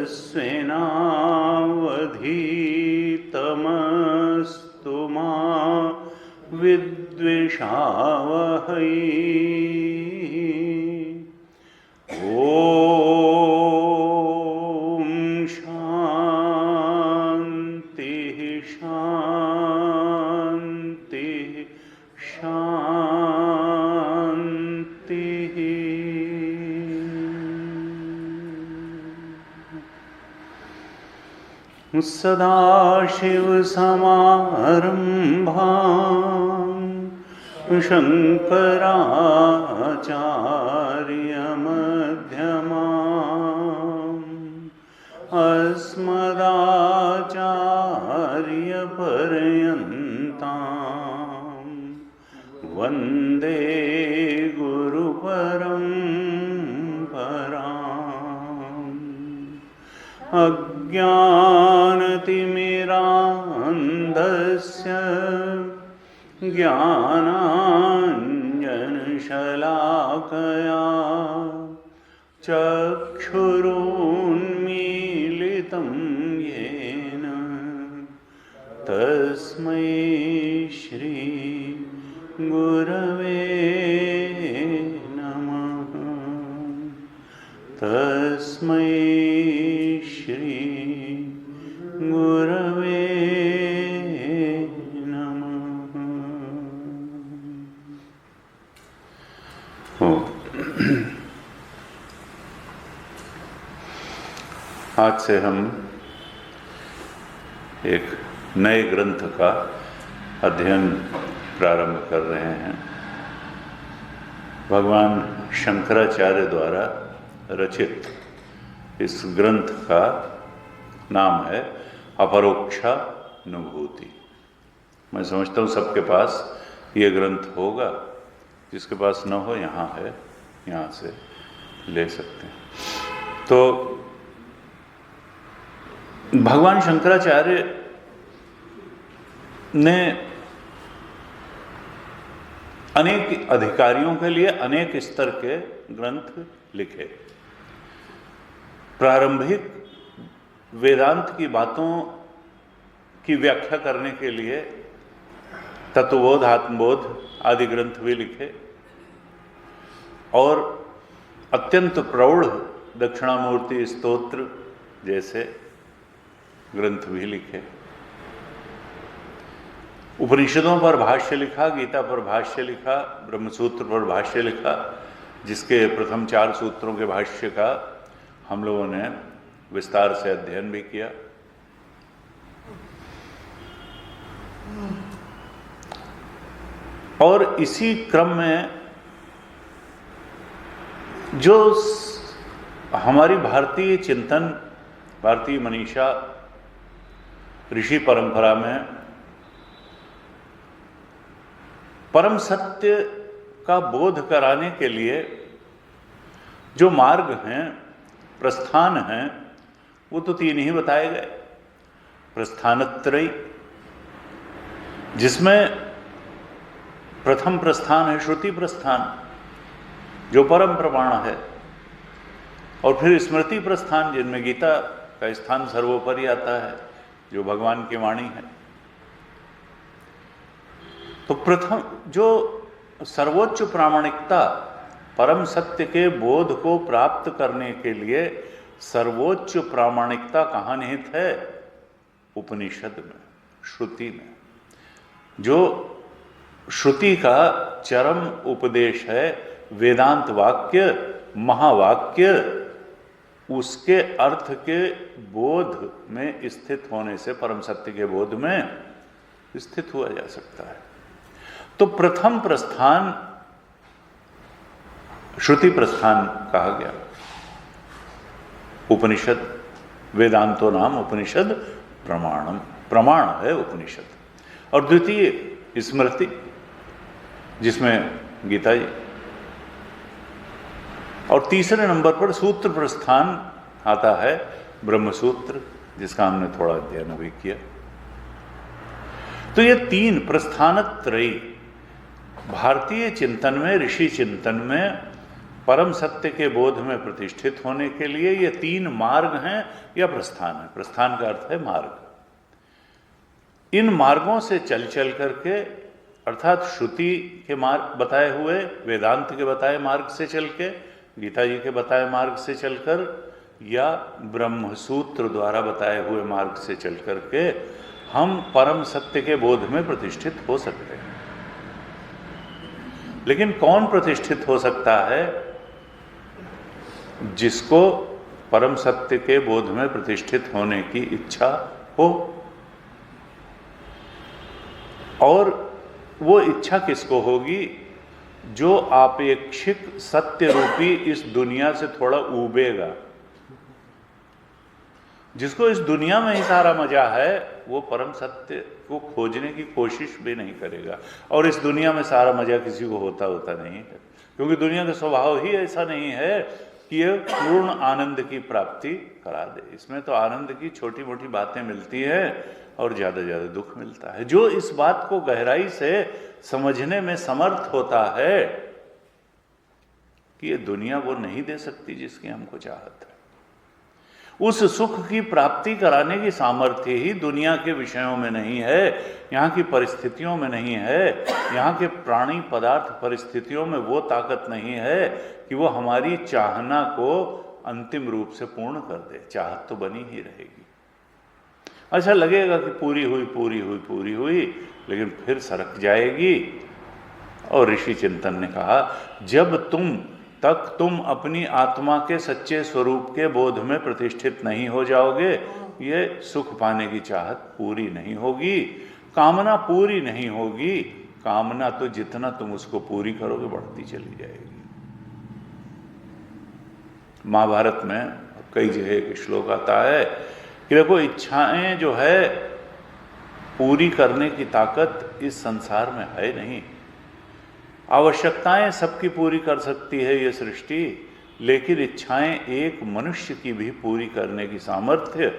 तेजस्विनावधीतमस्तु मा विद्विषावहै। ओम शांति शांति शांति। सदाशिवसमारम्भां शङ्कराचार्यमध्यमाम् अस्मदाचार्यपर्यन्तां वन्दे गुरुपरम्पराम्। अज्ञानतिमिरान्धस्य ज्ञानाञ्जनशलाकया चक्षुरुन्मीलितं येन तस्मै श्री गुरवे नमः। तस्मै श्री गुरवे नमः। आज से हम एक नए ग्रंथ का अध्ययन प्रारंभ कर रहे हैं। भगवान शंकराचार्य द्वारा रचित इस ग्रंथ का नाम है अपरोक्षानुभूति। मैं समझता हूँ सबके पास ये ग्रंथ होगा, जिसके पास न हो यहाँ है, यहाँ से ले सकते हैं। तो भगवान शंकराचार्य ने अनेक अधिकारियों के लिए अनेक स्तर के ग्रंथ लिखे। प्रारंभिक वेदांत की बातों की व्याख्या करने के लिए तत्वबोध, आत्मबोध आदि ग्रंथ भी लिखे और अत्यंत प्रौढ़ दक्षिणामूर्ति स्तोत्र जैसे ग्रंथ भी लिखे। उपनिषदों पर भाष्य लिखा, गीता पर भाष्य लिखा, ब्रह्मसूत्र पर भाष्य लिखा, जिसके प्रथम 4 सूत्रों के भाष्य का हम लोगों ने विस्तार से अध्ययन भी किया। और इसी क्रम में जो हमारी भारतीय चिंतन, भारतीय मनीषा, ऋषि परंपरा में परम सत्य का बोध कराने के लिए जो मार्ग हैं, प्रस्थान हैं, वो तो 3 ही बताए गए। प्रस्थानत्रयी, जिसमें प्रथम प्रस्थान है श्रुति प्रस्थान, जो परम प्रमाण है, और फिर स्मृति प्रस्थान, जिनमें गीता का स्थान सर्वोपरि आता है, जो भगवान की वाणी है। तो प्रथम जो सर्वोच्च प्रामाणिकता, परम सत्य के बोध को प्राप्त करने के लिए सर्वोच्च प्रामाणिकता कहाँ निहित है? उपनिषद में, श्रुति में। जो श्रुति का चरम उपदेश है, वेदांत वाक्य, महावाक्य, उसके अर्थ के बोध में स्थित होने से परम सत्य के बोध में स्थित हुआ जा सकता है। तो प्रथम प्रस्थान श्रुति प्रस्थान कहा गया। उपनिषद, वेदांतो नाम उपनिषद प्रमाणम, प्रमाण है उपनिषद। और द्वितीय स्मृति, जिसमें गीता जी। और तीसरे नंबर पर सूत्र प्रस्थान आता है, ब्रह्मसूत्र, जिसका हमने थोड़ा अध्ययन भी किया। तो ये 3 प्रस्थानत्रयी भारतीय चिंतन में, ऋषि चिंतन में परम सत्य के बोध में प्रतिष्ठित होने के लिए ये 3 मार्ग हैं या प्रस्थान है। प्रस्थान का अर्थ है मार्ग। इन मार्गों से चल चल करके, अर्थात श्रुति के मार्ग बताए हुए, वेदांत के बताए मार्ग से चल के, गीता जी के बताए मार्ग से चलकर, या ब्रह्मसूत्र द्वारा बताए हुए मार्ग से चल करके हम परम सत्य के बोध में प्रतिष्ठित हो सकते हैं। लेकिन कौन प्रतिष्ठित हो सकता है? जिसको परम सत्य के बोध में प्रतिष्ठित होने की इच्छा हो। और वो इच्छा किसको होगी? जो आपेक्षिक सत्य रूपी इस दुनिया से थोड़ा ऊबेगा, जिसको इस दुनिया में ही सारा मजा है, वो परम सत्य को खोजने की कोशिश भी नहीं करेगा। और इस दुनिया में सारा मजा किसी को होता नहीं है, क्योंकि दुनिया का स्वभाव ही ऐसा नहीं है कि ये पूर्ण आनंद की प्राप्ति करा दे। इसमें तो आनंद की छोटी मोटी बातें मिलती हैं और ज़्यादा दुख मिलता है। जो इस बात को गहराई से समझने में समर्थ होता है कि ये दुनिया वो नहीं दे सकती जिसकी हमको चाहत है, उस सुख की प्राप्ति कराने की सामर्थ्य ही दुनिया के विषयों में नहीं है, यहाँ की परिस्थितियों में नहीं है, यहाँ के प्राणी पदार्थ परिस्थितियों में वो ताकत नहीं है कि वो हमारी चाहना को अंतिम रूप से पूर्ण कर दे। चाहत तो बनी ही रहेगी। अच्छा लगेगा कि पूरी हुई, लेकिन फिर सरक जाएगी। और ऋषि चिंतन ने कहा, जब तुम अपनी आत्मा के सच्चे स्वरूप के बोध में प्रतिष्ठित नहीं हो जाओगे, ये सुख पाने की चाहत पूरी नहीं होगी, कामना पूरी नहीं होगी। कामना तो जितना तुम उसको पूरी करोगे बढ़ती चली जाएगी। महाभारत में कई जगह एक श्लोक आता है कि देखो, इच्छाएं जो है पूरी करने की ताकत इस संसार में है नहीं। आवश्यकताएं सबकी पूरी कर सकती है ये सृष्टि, लेकिन इच्छाएं एक मनुष्य की भी पूरी करने की सामर्थ्य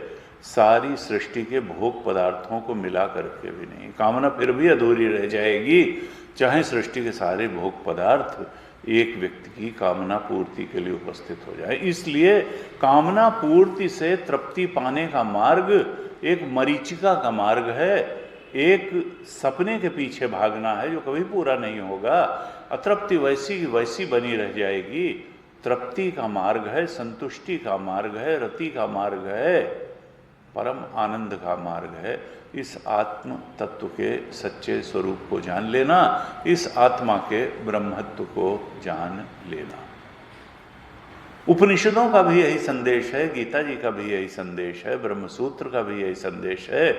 सारी सृष्टि के भोग पदार्थों को मिला करके भी नहीं। कामना फिर भी अधूरी रह जाएगी, चाहे सृष्टि के सारे भोग पदार्थ एक व्यक्ति की कामना पूर्ति के लिए उपस्थित हो जाए। इसलिए कामना पूर्ति से तृप्ति पाने का मार्ग एक मरीचिका का मार्ग है, एक सपने के पीछे भागना है जो कभी पूरा नहीं होगा। अतृप्ति वैसी की वैसी बनी रह जाएगी। तृप्ति का मार्ग है, संतुष्टि का मार्ग है, रति का मार्ग है, परम आनंद का मार्ग है। इस आत्म तत्व के सच्चे स्वरूप को जान लेना, इस आत्मा के ब्रह्मत्व को जान लेना। उपनिषदों का भी यही संदेश है, गीता जी का भी यही संदेश है, ब्रह्मसूत्र का भी यही संदेश है।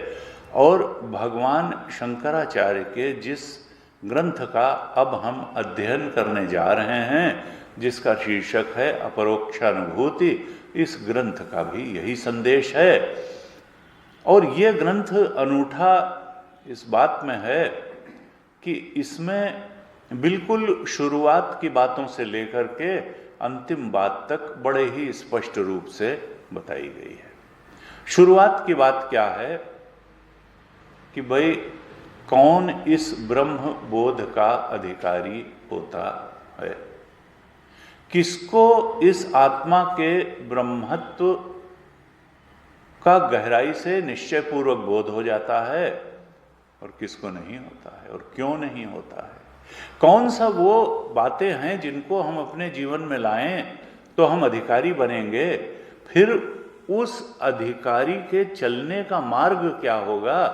और भगवान शंकराचार्य के जिस ग्रंथ का अब हम अध्ययन करने जा रहे हैं, जिसका शीर्षक है अपरोक्षानुभूति, इस ग्रंथ का भी यही संदेश है। और ये ग्रंथ अनूठा इस बात में है कि इसमें बिल्कुल शुरुआत की बातों से लेकर के अंतिम बात तक बड़े ही स्पष्ट रूप से बताई गई है। शुरुआत की बात क्या है कि भाई कौन इस ब्रह्म बोध का अधिकारी होता है, किसको इस आत्मा के ब्रह्मत्व का गहराई से निश्चय पूर्वक बोध हो जाता है और किसको नहीं होता है, और क्यों नहीं होता है। कौन सा वो बातें हैं जिनको हम अपने जीवन में लाएं तो हम अधिकारी बनेंगे, फिर उस अधिकारी के चलने का मार्ग क्या होगा,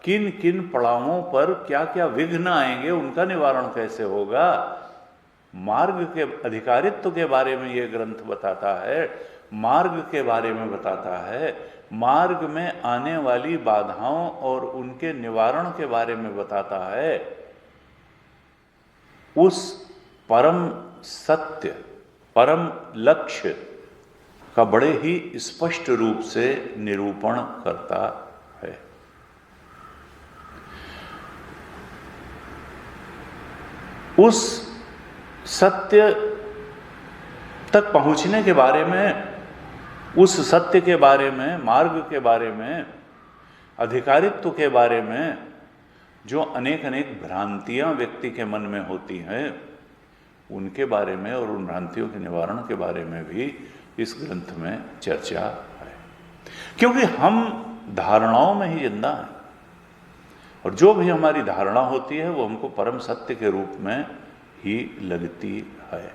किन किन पड़ावों पर क्या क्या विघ्न आएंगे, उनका निवारण कैसे होगा। मार्ग के अधिकारित्व के बारे में ये ग्रंथ बताता है, मार्ग के बारे में बताता है, मार्ग में आने वाली बाधाओं और उनके निवारण के बारे में बताता है। उस परम सत्य, परम लक्ष्य का बड़े ही स्पष्ट रूप से निरूपण करता है। उस सत्य तक पहुंचने के बारे में, उस सत्य के बारे में, मार्ग के बारे में, अधिकारित्व के बारे में जो अनेक अनेक भ्रांतियां व्यक्ति के मन में होती हैं, उनके बारे में और उन भ्रांतियों के निवारण के बारे में भी इस ग्रंथ में चर्चा है। क्योंकि हम धारणाओं में ही जिंदा हैं, और जो भी हमारी धारणा होती है वो हमको परम सत्य के रूप में ही लगती है।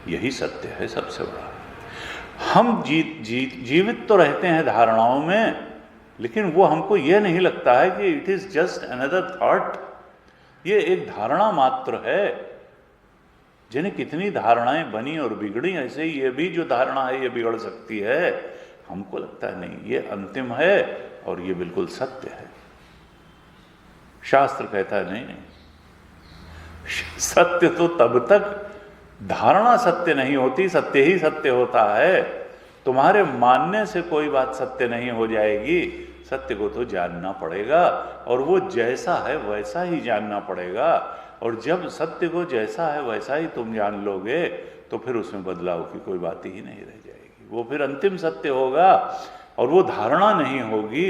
यही सत्य है सबसे बड़ा। हम जीवित तो रहते हैं धारणाओं में, लेकिन वो हमको ये नहीं लगता है कि it is just another thought, ये एक धारणा मात्र है। जिन्हें कितनी धारणाएं बनी और बिगड़ी, ऐसे ही ये भी जो धारणा है ये बिगड़ सकती है। हमको लगता है नहीं, ये अंतिम है और ये बिल्कुल सत्य है। शास्त्र कहता है नहीं, सत्य तो तब तक धारणा सत्य नहीं होती, सत्य ही सत्य होता है। तुम्हारे मानने से कोई बात सत्य नहीं हो जाएगी, सत्य को तो जानना पड़ेगा, और वो जैसा है वैसा ही जानना पड़ेगा। और जब सत्य को जैसा है वैसा ही तुम जान लोगे तो फिर उसमें बदलाव की कोई बात ही नहीं रह जाएगी। वो फिर अंतिम सत्य होगा, और वो धारणा नहीं होगी,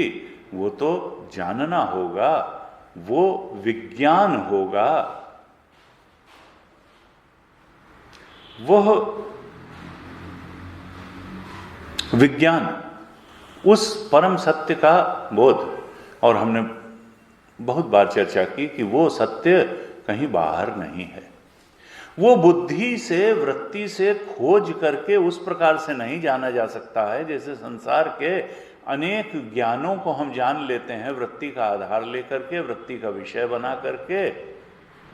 वो तो जानना होगा, वो विज्ञान होगा। वह विज्ञान, उस परम सत्य का बोध। और हमने बहुत बार चर्चा की कि वो सत्य कहीं बाहर नहीं है। वो बुद्धि से, वृत्ति से खोज करके उस प्रकार से नहीं जाना जा सकता है जैसे संसार के अनेक ज्ञानों को हम जान लेते हैं वृत्ति का आधार लेकर के, वृत्ति का विषय बना करके।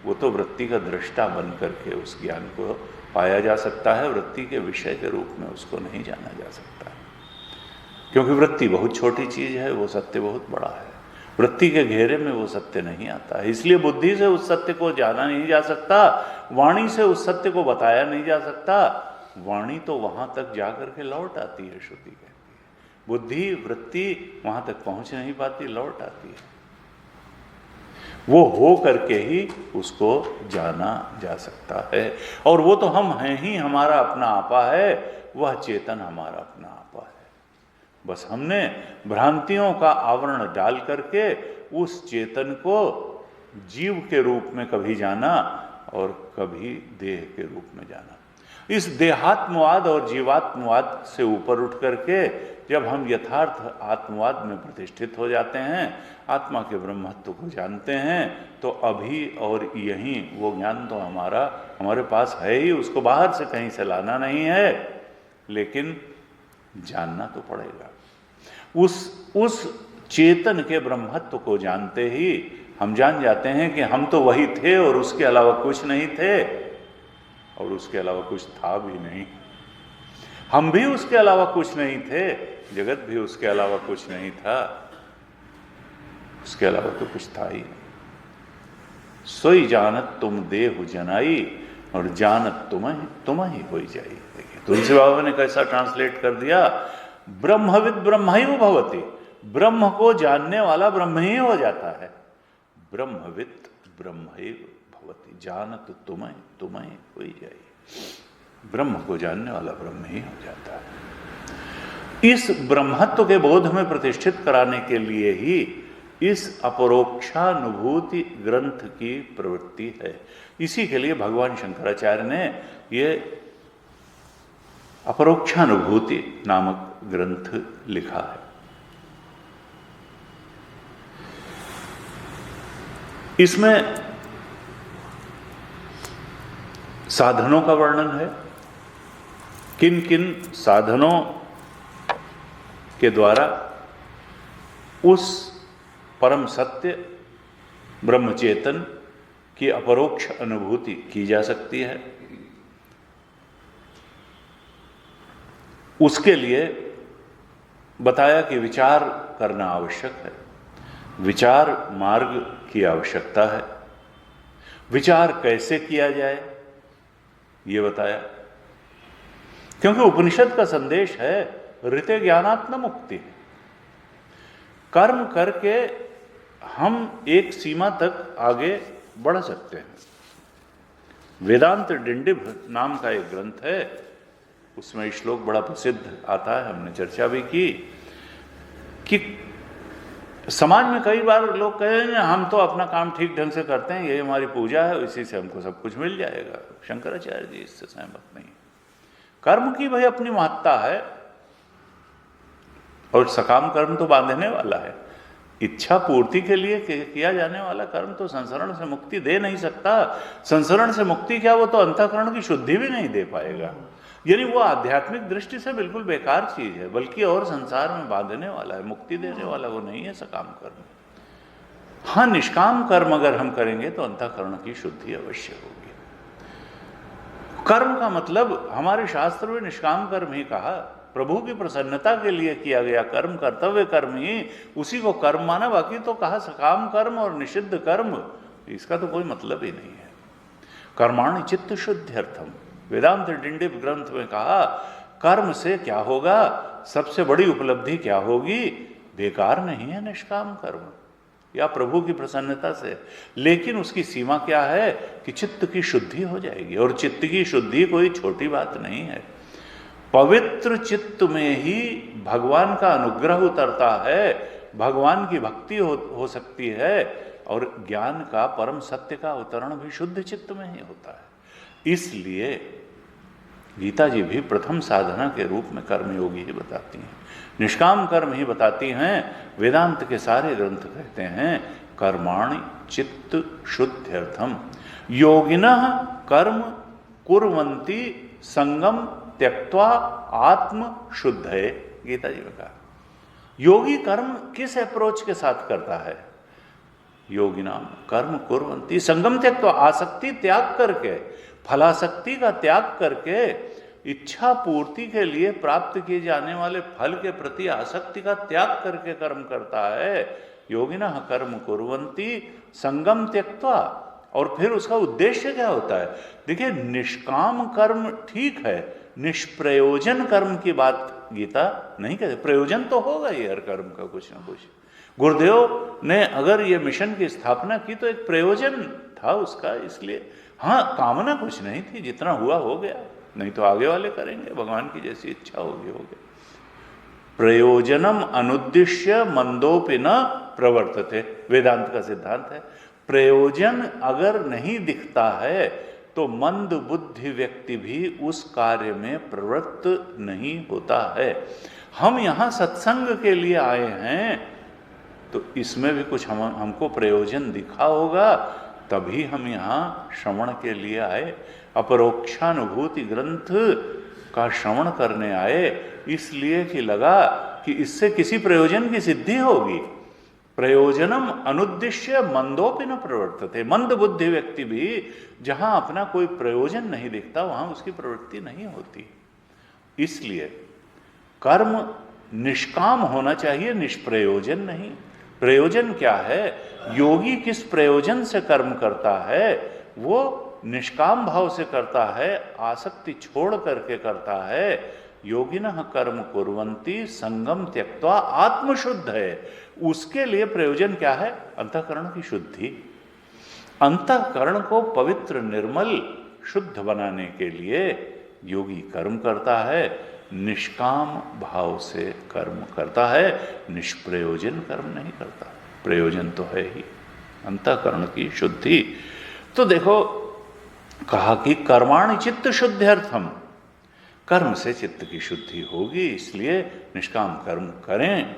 वो तो वृत्ति का दृष्टा बन करके उस ज्ञान को पाया जा सकता है, वृत्ति के विषय के रूप में उसको नहीं जाना जा सकता है। क्योंकि वृत्ति बहुत छोटी चीज है, वो सत्य बहुत बड़ा है। वृत्ति के घेरे में वो सत्य नहीं आता है। इसलिए बुद्धि से उस सत्य को जाना नहीं जा सकता, वाणी से उस सत्य को बताया नहीं जा सकता। वाणी तो वहां तक जाकर के लौट आती है, श्रुति कहती है। बुद्धि, वृत्ति वहां तक पहुंच नहीं पाती, लौट आती है। वो हो करके ही उसको जाना जा सकता है। और वो तो हम हैं ही, हमारा अपना आपा है, वह चेतन हमारा अपना आपा है। बस हमने भ्रांतियों का आवरण डाल करके उस चेतन को जीव के रूप में कभी जाना और कभी देह के रूप में जाना। इस देहात्मवाद और जीवात्मवाद से ऊपर उठ करके जब हम यथार्थ आत्मवाद में प्रतिष्ठित हो जाते हैं, आत्मा के ब्रह्मत्व को जानते हैं, तो अभी और यहीं वो ज्ञान तो हमारे पास है ही, उसको बाहर से कहीं से लाना नहीं है, लेकिन जानना तो पड़ेगा। उस चेतन के ब्रह्मत्व को जानते ही हम जान जाते हैं कि हम तो वही थे और उसके अलावा कुछ नहीं थे, और उसके अलावा कुछ था भी नहीं। हम भी उसके अलावा कुछ नहीं थे, जगत भी उसके अलावा कुछ नहीं था, उसके अलावा तो कुछ था ही नहीं। सोई जानत तुम देहु जनाई, और जानत तुम ही हो जाई। देखिए तुलसी बाबा ने कैसा ट्रांसलेट कर दिया, ब्रह्मविद ब्रह्मैव भवति। ब्रह्म को जानने वाला ब्रह्म ही हो जाता है। ब्रह्मविद ब्रह्मैव भवति, जानत तुम ही हो जाई। ब्रह्म को जानने वाला ब्रह्म ही हो जाता है। इस ब्रह्मत्व के बोध में प्रतिष्ठित कराने के लिए ही इस अपरोक्षानुभूति ग्रंथ की प्रवृत्ति है। इसी के लिए भगवान शंकराचार्य ने ये अपरोक्षानुभूति नामक ग्रंथ लिखा है। इसमें साधनों का वर्णन है, किन किन साधनों के द्वारा उस परम सत्य ब्रह्म चेतन की अपरोक्ष अनुभूति की जा सकती है। उसके लिए बताया कि विचार करना आवश्यक है, विचार मार्ग की आवश्यकता है। विचार कैसे किया जाए ये बताया, क्योंकि उपनिषद का संदेश है ऋते ज्ञानात्म मुक्ति। कर्म करके हम एक सीमा तक आगे बढ़ सकते हैं। वेदांत डिंडिभ नाम का एक ग्रंथ है, उसमें श्लोक बड़ा प्रसिद्ध आता है, हमने चर्चा भी की कि समाज में कई बार लोग कहेंगे हम तो अपना काम ठीक ढंग से करते हैं, ये हमारी पूजा है, इसी से हमको सब कुछ मिल जाएगा। शंकराचार्य जी इससे सहमत नहीं। कर्म की भाई अपनी महत्ता है, और सकाम कर्म तो बांधने वाला है। इच्छा पूर्ति के लिए किया जाने वाला कर्म तो संसरण से मुक्ति दे नहीं सकता। संसरण से मुक्ति क्या, वो तो अंतःकरण की शुद्धि भी नहीं दे पाएगा। यानी वो आध्यात्मिक दृष्टि से बिल्कुल बेकार चीज है, बल्कि और संसार में बांधने वाला है, मुक्ति देने वाला वो नहीं है सकाम कर्म। हाँ, निष्काम कर्म अगर हम करेंगे तो अंतःकरण की शुद्धि अवश्य होगी। कर्म का मतलब हमारे शास्त्र में निष्काम कर्म ही कहा, प्रभु की प्रसन्नता के लिए किया गया कर्म, कर्तव्य कर्म ही, उसी को कर्म माना। बाकी तो कहा सकाम कर्म और निषिद्ध कर्म, इसका तो कोई मतलब ही नहीं है। कर्माणि चित्त शुद्ध्यर्थम, वेदांत डिंडिव ग्रंथ में कहा कर्म से क्या होगा, सबसे बड़ी उपलब्धि क्या होगी, बेकार नहीं है निष्काम कर्म या प्रभु की प्रसन्नता से। लेकिन उसकी सीमा क्या है कि चित्त की शुद्धि हो जाएगी, और चित्त की शुद्धि कोई छोटी बात नहीं है। पवित्र चित्त में ही भगवान का अनुग्रह उतरता है, भगवान की भक्ति हो सकती है, और ज्ञान का परम सत्य का अवतरण भी शुद्ध चित्त में ही होता है। इसलिए गीता जी भी प्रथम साधना के रूप में कर्मयोगी ही बताती हैं, निष्काम कर्म ही बताती हैं। वेदांत के सारे ग्रंथ कहते हैं कर्माणि चित्त शुद्ध्यर्थम योगिनः कर्म कुर्वन्ति संगम त्यक्त्वा आत्म शुद्धये। गीता जी में कहा योगी कर्म किस अप्रोच के साथ करता है, योगिनाम कर्म कुर्वन्ति संगम त्यक्त्वा, आसक्ति त्याग करके, फलासक्ति का त्याग करके, इच्छा पूर्ति के लिए प्राप्त किए जाने वाले फल के प्रति आसक्ति का त्याग करके कर्म करता है। योगिनः कर्म कुर्वन्ति संगम त्यक्त्वा, और फिर उसका उद्देश्य क्या होता है। देखिए, निष्काम कर्म ठीक है, निष्प्रयोजन कर्म की बात गीता नहीं कहते। प्रयोजन तो होगा ही हर कर्म का कुछ ना कुछ। गुरुदेव ने अगर ये मिशन की स्थापना की तो एक प्रयोजन था उसका, इसलिए हाँ, कामना कुछ नहीं थी, जितना हुआ हो गया, नहीं तो आगे वाले करेंगे, भगवान की जैसी इच्छा होगी होगी। प्रयोजनम अनुद्दिश्य मंदोपि न प्रवर्तते, वेदांत का सिद्धांत है। प्रयोजन अगर नहीं दिखता है तो मंद बुद्धि व्यक्ति भी उस कार्य में प्रवृत्त नहीं होता है। हम यहाँ सत्संग के लिए आए हैं तो इसमें भी कुछ हमको प्रयोजन दिखा होगा, तभी हम यहाँ श्रवण के लिए आए। अपरोक्षानुभूति ग्रंथ का श्रवण करने आए इसलिए कि लगा कि इससे किसी प्रयोजन की सिद्धि होगी। प्रयोजनम अनुद्दिश्य मंदोपि न प्रवर्तते, मंद बुद्धि व्यक्ति भी जहां अपना कोई प्रयोजन नहीं दिखता वहां उसकी प्रवृत्ति नहीं होती। इसलिए कर्म निष्काम होना चाहिए, निष्प्रयोजन नहीं। प्रयोजन क्या है, योगी किस प्रयोजन से कर्म करता है, वो निष्काम भाव से करता है, आसक्ति छोड़ करके करता है। योगिनः कर्म कुर्वन्ति संगम त्यक्त्वा आत्मशुद्ध है। उसके लिए प्रयोजन क्या है, अंतःकरण की शुद्धि। अंतःकरण को पवित्र निर्मल शुद्ध बनाने के लिए योगी कर्म करता है, निष्काम भाव से कर्म करता है, निष्प्रयोजन कर्म नहीं करता। प्रयोजन तो है ही अंतःकरण की शुद्धि। तो देखो, कहा कि कर्माणि चित्त शुद्ध्यर्थम, कर्म से चित्त की शुद्धि होगी, इसलिए निष्काम कर्म करें।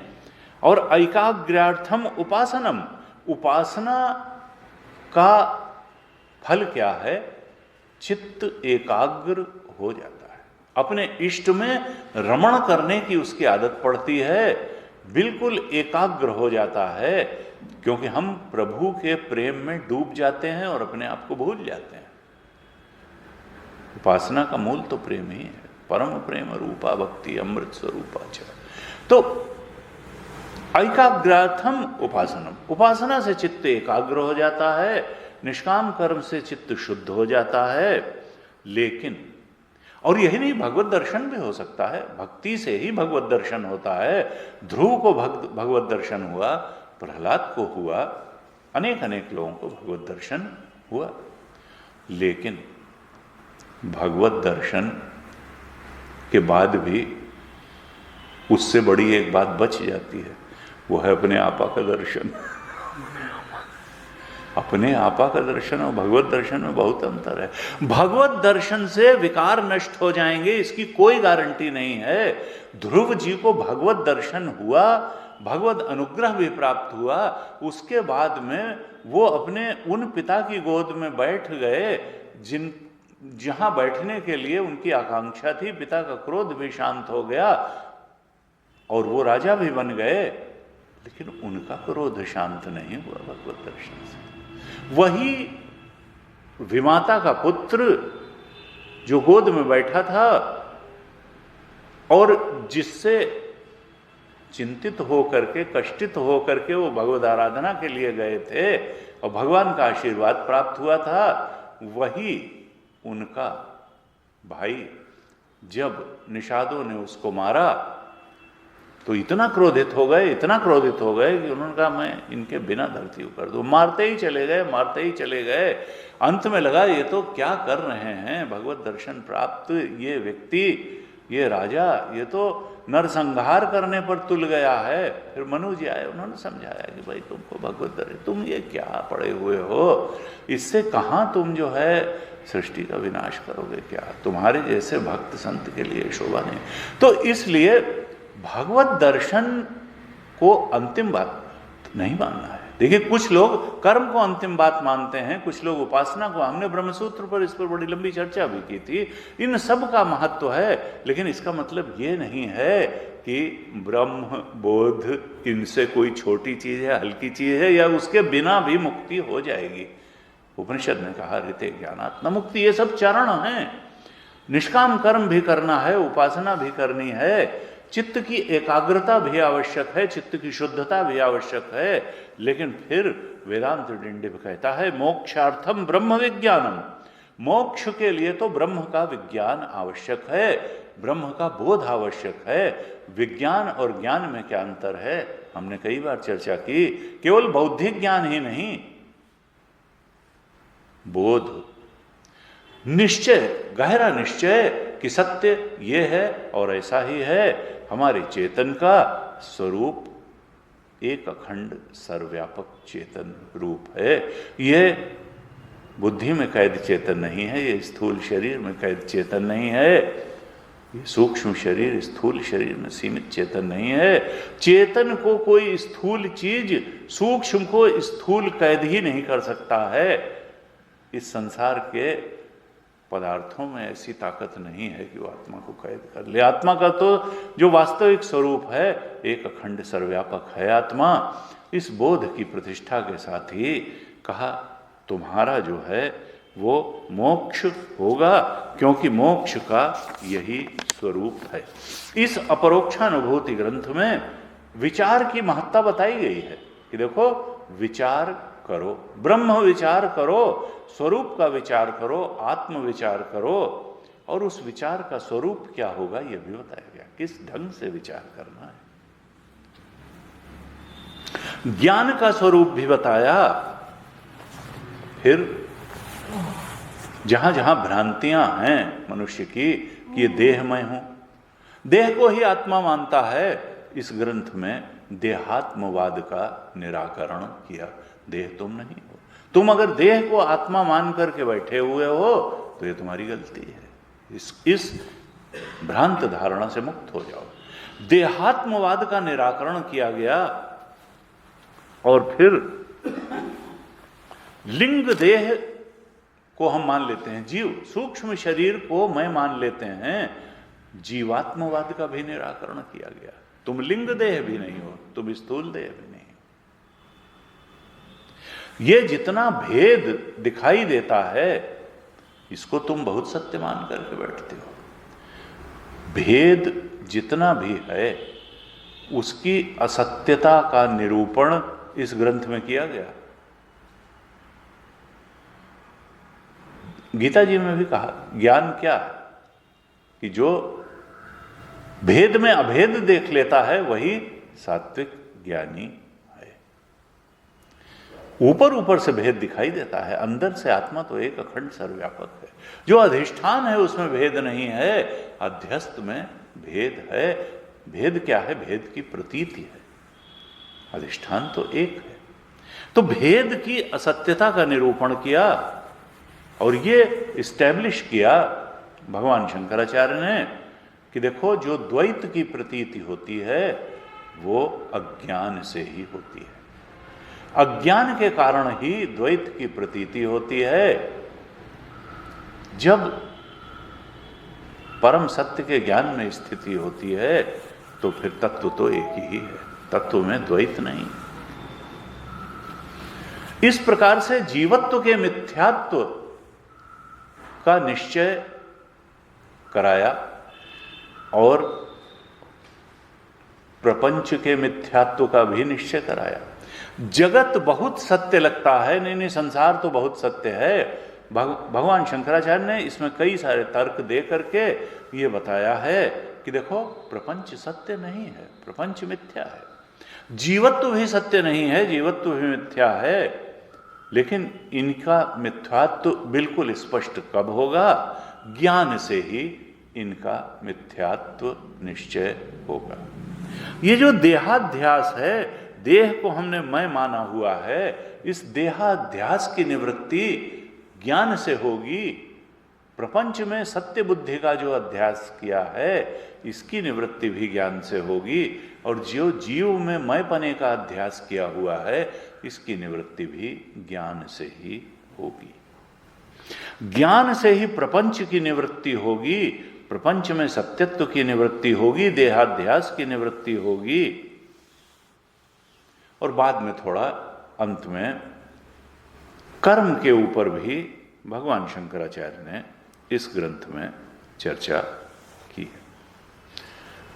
और ऐकाग्र्यार्थम उपासनम, उपासना का फल क्या है, चित्त एकाग्र हो जाता है, अपने इष्ट में रमण करने की उसकी आदत पड़ती है, बिल्कुल एकाग्र हो जाता है, क्योंकि हम प्रभु के प्रेम में डूब जाते हैं और अपने आप को भूल जाते हैं। उपासना का मूल तो प्रेम ही है, परम प्रेम रूपा भक्ति अमृत स्वरूपा। तो ऐकाग्रार्थम उपासनम, उपासना से चित्त एकाग्र हो जाता है, निष्काम कर्म से चित्त शुद्ध हो जाता है। लेकिन और यही नहीं, भगवत दर्शन भी हो सकता है, भक्ति से ही भगवत दर्शन होता है। ध्रुव को भगवत दर्शन हुआ, प्रहलाद को हुआ, अनेक अनेक लोगों को भगवत दर्शन हुआ। लेकिन भगवत दर्शन के बाद भी उससे बड़ी एक बात बच जाती है, वो है अपने आपा का दर्शन। अपने आपा का दर्शन और भगवत दर्शन में बहुत अंतर है। भगवत दर्शन से विकार नष्ट हो जाएंगे इसकी कोई गारंटी नहीं है। ध्रुव जी को भगवत दर्शन हुआ, भगवत अनुग्रह भी प्राप्त हुआ, उसके बाद में वो अपने उन पिता की गोद में बैठ गए जहां बैठने के लिए उनकी आकांक्षा थी। पिता का क्रोध भी शांत हो गया और वो राजा भी बन गए, लेकिन उनका क्रोध शांत नहीं हुआ भगवत दर्शन से। वही विमाता का पुत्र जो गोद में बैठा था और जिससे चिंतित होकर के, कष्टित होकर के वो भगवद आराधना के लिए गए थे और भगवान का आशीर्वाद प्राप्त हुआ था, वही उनका भाई जब निषादों ने उसको मारा तो इतना क्रोधित हो गए, इतना क्रोधित हो गए कि उन्होंने कहा मैं इनके बिना धरती कर दूं। मारते ही चले गए, मारते ही चले गए। अंत में लगा ये तो क्या कर रहे हैं, भगवत दर्शन प्राप्त ये व्यक्ति, ये राजा, ये तो नरसंहार करने पर तुल गया है। फिर मनु जी आए, उन्होंने समझाया कि भाई तुमको भगवत दर्शन, तुम ये क्या पड़े हुए हो, इससे कहाँ तुम जो है सृष्टि का विनाश करोगे, क्या तुम्हारे जैसे भक्त संत के लिए शोभा नहीं। तो इसलिए भगवत दर्शन को अंतिम बात नहीं मानना है। देखिए कुछ लोग कर्म को अंतिम बात मानते हैं, कुछ लोग उपासना को। हमने ब्रह्मसूत्र पर इस पर बड़ी लंबी चर्चा भी की थी। इन सब का महत्व है, लेकिन इसका मतलब ये नहीं है कि ब्रह्म बोध इनसे कोई छोटी चीज है, हल्की चीज है, या उसके बिना भी मुक्ति हो जाएगी। उपनिषद ने कहा ऋते ज्ञानात् न मुक्ति। ये सब चरण हैं। निष्काम कर्म भी करना है, उपासना भी करनी है, चित्त की एकाग्रता भी आवश्यक है, चित्त की शुद्धता भी आवश्यक है। लेकिन फिर वेदांत डिंडिव कहता है मोक्षार्थम ब्रह्म विज्ञानम। मोक्ष के लिए तो ब्रह्म का विज्ञान आवश्यक है, ब्रह्म का बोध आवश्यक है। विज्ञान और ज्ञान में क्या अंतर है, हमने कई बार चर्चा की। केवल बौद्धिक ज्ञान ही नहीं, बोध, निश्चय, गहरा निश्चय कि सत्य ये है और ऐसा ही है। हमारे चेतन का स्वरूप एक अखंड सर्वव्यापक चेतन रूप है। ये बुद्धि में कैद चेतन नहीं है, ये स्थूल शरीर में कैद चेतन नहीं है, ये सूक्ष्म शरीर स्थूल शरीर में सीमित चेतन नहीं है। चेतन को कोई स्थूल चीज सूक्ष्म को स्थूल कैद ही नहीं कर सकता है। इस संसार के पदार्थों में ऐसी ताकत नहीं है कि वो आत्मा को कैद कर ले। आत्मा का तो जो वास्तविक स्वरूप है एक अखंड सर्वव्यापक है आत्मा। इस बोध की प्रतिष्ठा के साथ ही कहा तुम्हारा जो है वो मोक्ष होगा, क्योंकि मोक्ष का यही स्वरूप है। इस अपरोक्षानुभूति ग्रंथ में विचार की महत्ता बताई गई है कि देखो विचार करो, ब्रह्म विचार करो, स्वरूप का विचार करो, आत्म विचार करो, और उस विचार का स्वरूप क्या होगा यह भी बताया गया, किस ढंग से विचार करना है। ज्ञान का स्वरूप भी बताया। फिर जहां जहां भ्रांतियां हैं मनुष्य की कि ये देह मैं हूं, देह को ही आत्मा मानता है, इस ग्रंथ में देहात्मवाद का निराकरण किया। देह तुम नहीं हो। तुम अगर देह को आत्मा मान करके बैठे हुए हो तो ये तुम्हारी गलती है। इस भ्रांत धारणा से मुक्त हो जाओ। देहात्मवाद का निराकरण किया गया। और फिर लिंग देह को हम मान लेते हैं, जीव सूक्ष्म शरीर को मैं मान लेते हैं, जीवात्मवाद का भी निराकरण किया गया। तुम लिंग देह भी नहीं हो, तुम स्थूल देह भी नहीं हो। ये जितना भेद दिखाई देता है इसको तुम बहुत सत्य मान करके बैठते हो। भेद जितना भी है उसकी असत्यता का निरूपण इस ग्रंथ में किया गया। गीता जी में भी कहा ज्ञान क्या है कि जो भेद में अभेद देख लेता है वही सात्विक ज्ञानी है। ऊपर ऊपर से भेद दिखाई देता है, अंदर से आत्मा तो एक अखंड सर्वव्यापक है। जो अधिष्ठान है उसमें भेद नहीं है, अध्यस्त में भेद है। भेद क्या है? भेद की प्रतीति है। अधिष्ठान तो एक है। तो भेद की असत्यता का निरूपण किया और ये इस्टेब्लिश किया भगवान शंकराचार्य ने कि देखो, जो द्वैत की प्रतीति होती है वो अज्ञान से ही होती है। अज्ञान के कारण ही द्वैत की प्रतीति होती है। जब परम सत्य के ज्ञान में स्थिति होती है तो फिर तत्व तो एक ही है, तत्व में द्वैत नहीं। इस प्रकार से जीवत्व के मिथ्यात्व का निश्चय कराया और प्रपंच के मिथ्यात्व का भी निश्चय कराया। जगत बहुत सत्य लगता है, नहीं संसार तो बहुत सत्य है। भगवान शंकराचार्य ने इसमें कई सारे तर्क दे करके ये बताया है कि देखो, प्रपंच सत्य नहीं है, प्रपंच मिथ्या है। जीवत्व भी सत्य नहीं है, जीवत्व भी मिथ्या है। लेकिन इनका मिथ्यात्व बिल्कुल स्पष्ट कब होगा? ज्ञान से ही इनका मिथ्यात्व निश्चय होगा। ये जो देहाध्यास है, देह को हमने मैं माना हुआ है, इस देहाध्यास की निवृत्ति ज्ञान से होगी। प्रपंच में सत्य बुद्धि का जो अध्यास किया है, इसकी निवृत्ति भी ज्ञान से होगी। और जो जीव में मैंपने का अध्यास किया हुआ है, इसकी निवृत्ति भी ज्ञान से ही होगी। ज्ञान से ही प्रपंच की निवृत्ति होगी, प्रपंच में सत्यत्व की निवृत्ति होगी, देहाध्यास की निवृत्ति होगी। और बाद में थोड़ा अंत में कर्म के ऊपर भी भगवान शंकराचार्य ने इस ग्रंथ में चर्चा की।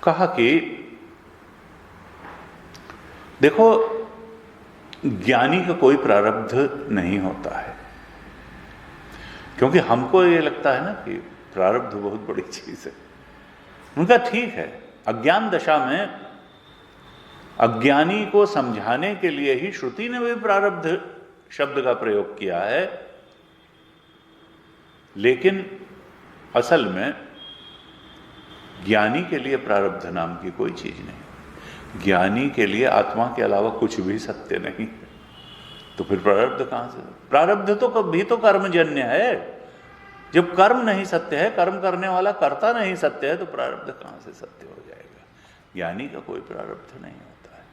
कहा कि देखो, ज्ञानी का कोई प्रारब्ध नहीं होता है, क्योंकि हमको ये लगता है ना कि प्रारब्ध बहुत बड़ी चीज है। उनका ठीक है, अज्ञान दशा में अज्ञानी को समझाने के लिए ही श्रुति ने भी प्रारब्ध शब्द का प्रयोग किया है। लेकिन असल में ज्ञानी के लिए प्रारब्ध नाम की कोई चीज नहीं। ज्ञानी के लिए आत्मा के अलावा कुछ भी सत्य नहीं है। तो फिर प्रारब्ध कहां से? प्रारब्ध तो कभी तो कर्मजन्य है। जब कर्म नहीं सत्य है, कर्म करने वाला कर्ता नहीं सत्य है, तो प्रारब्ध कहां से सत्य हो जाएगा? ज्ञानी का कोई प्रारब्ध नहीं होता है।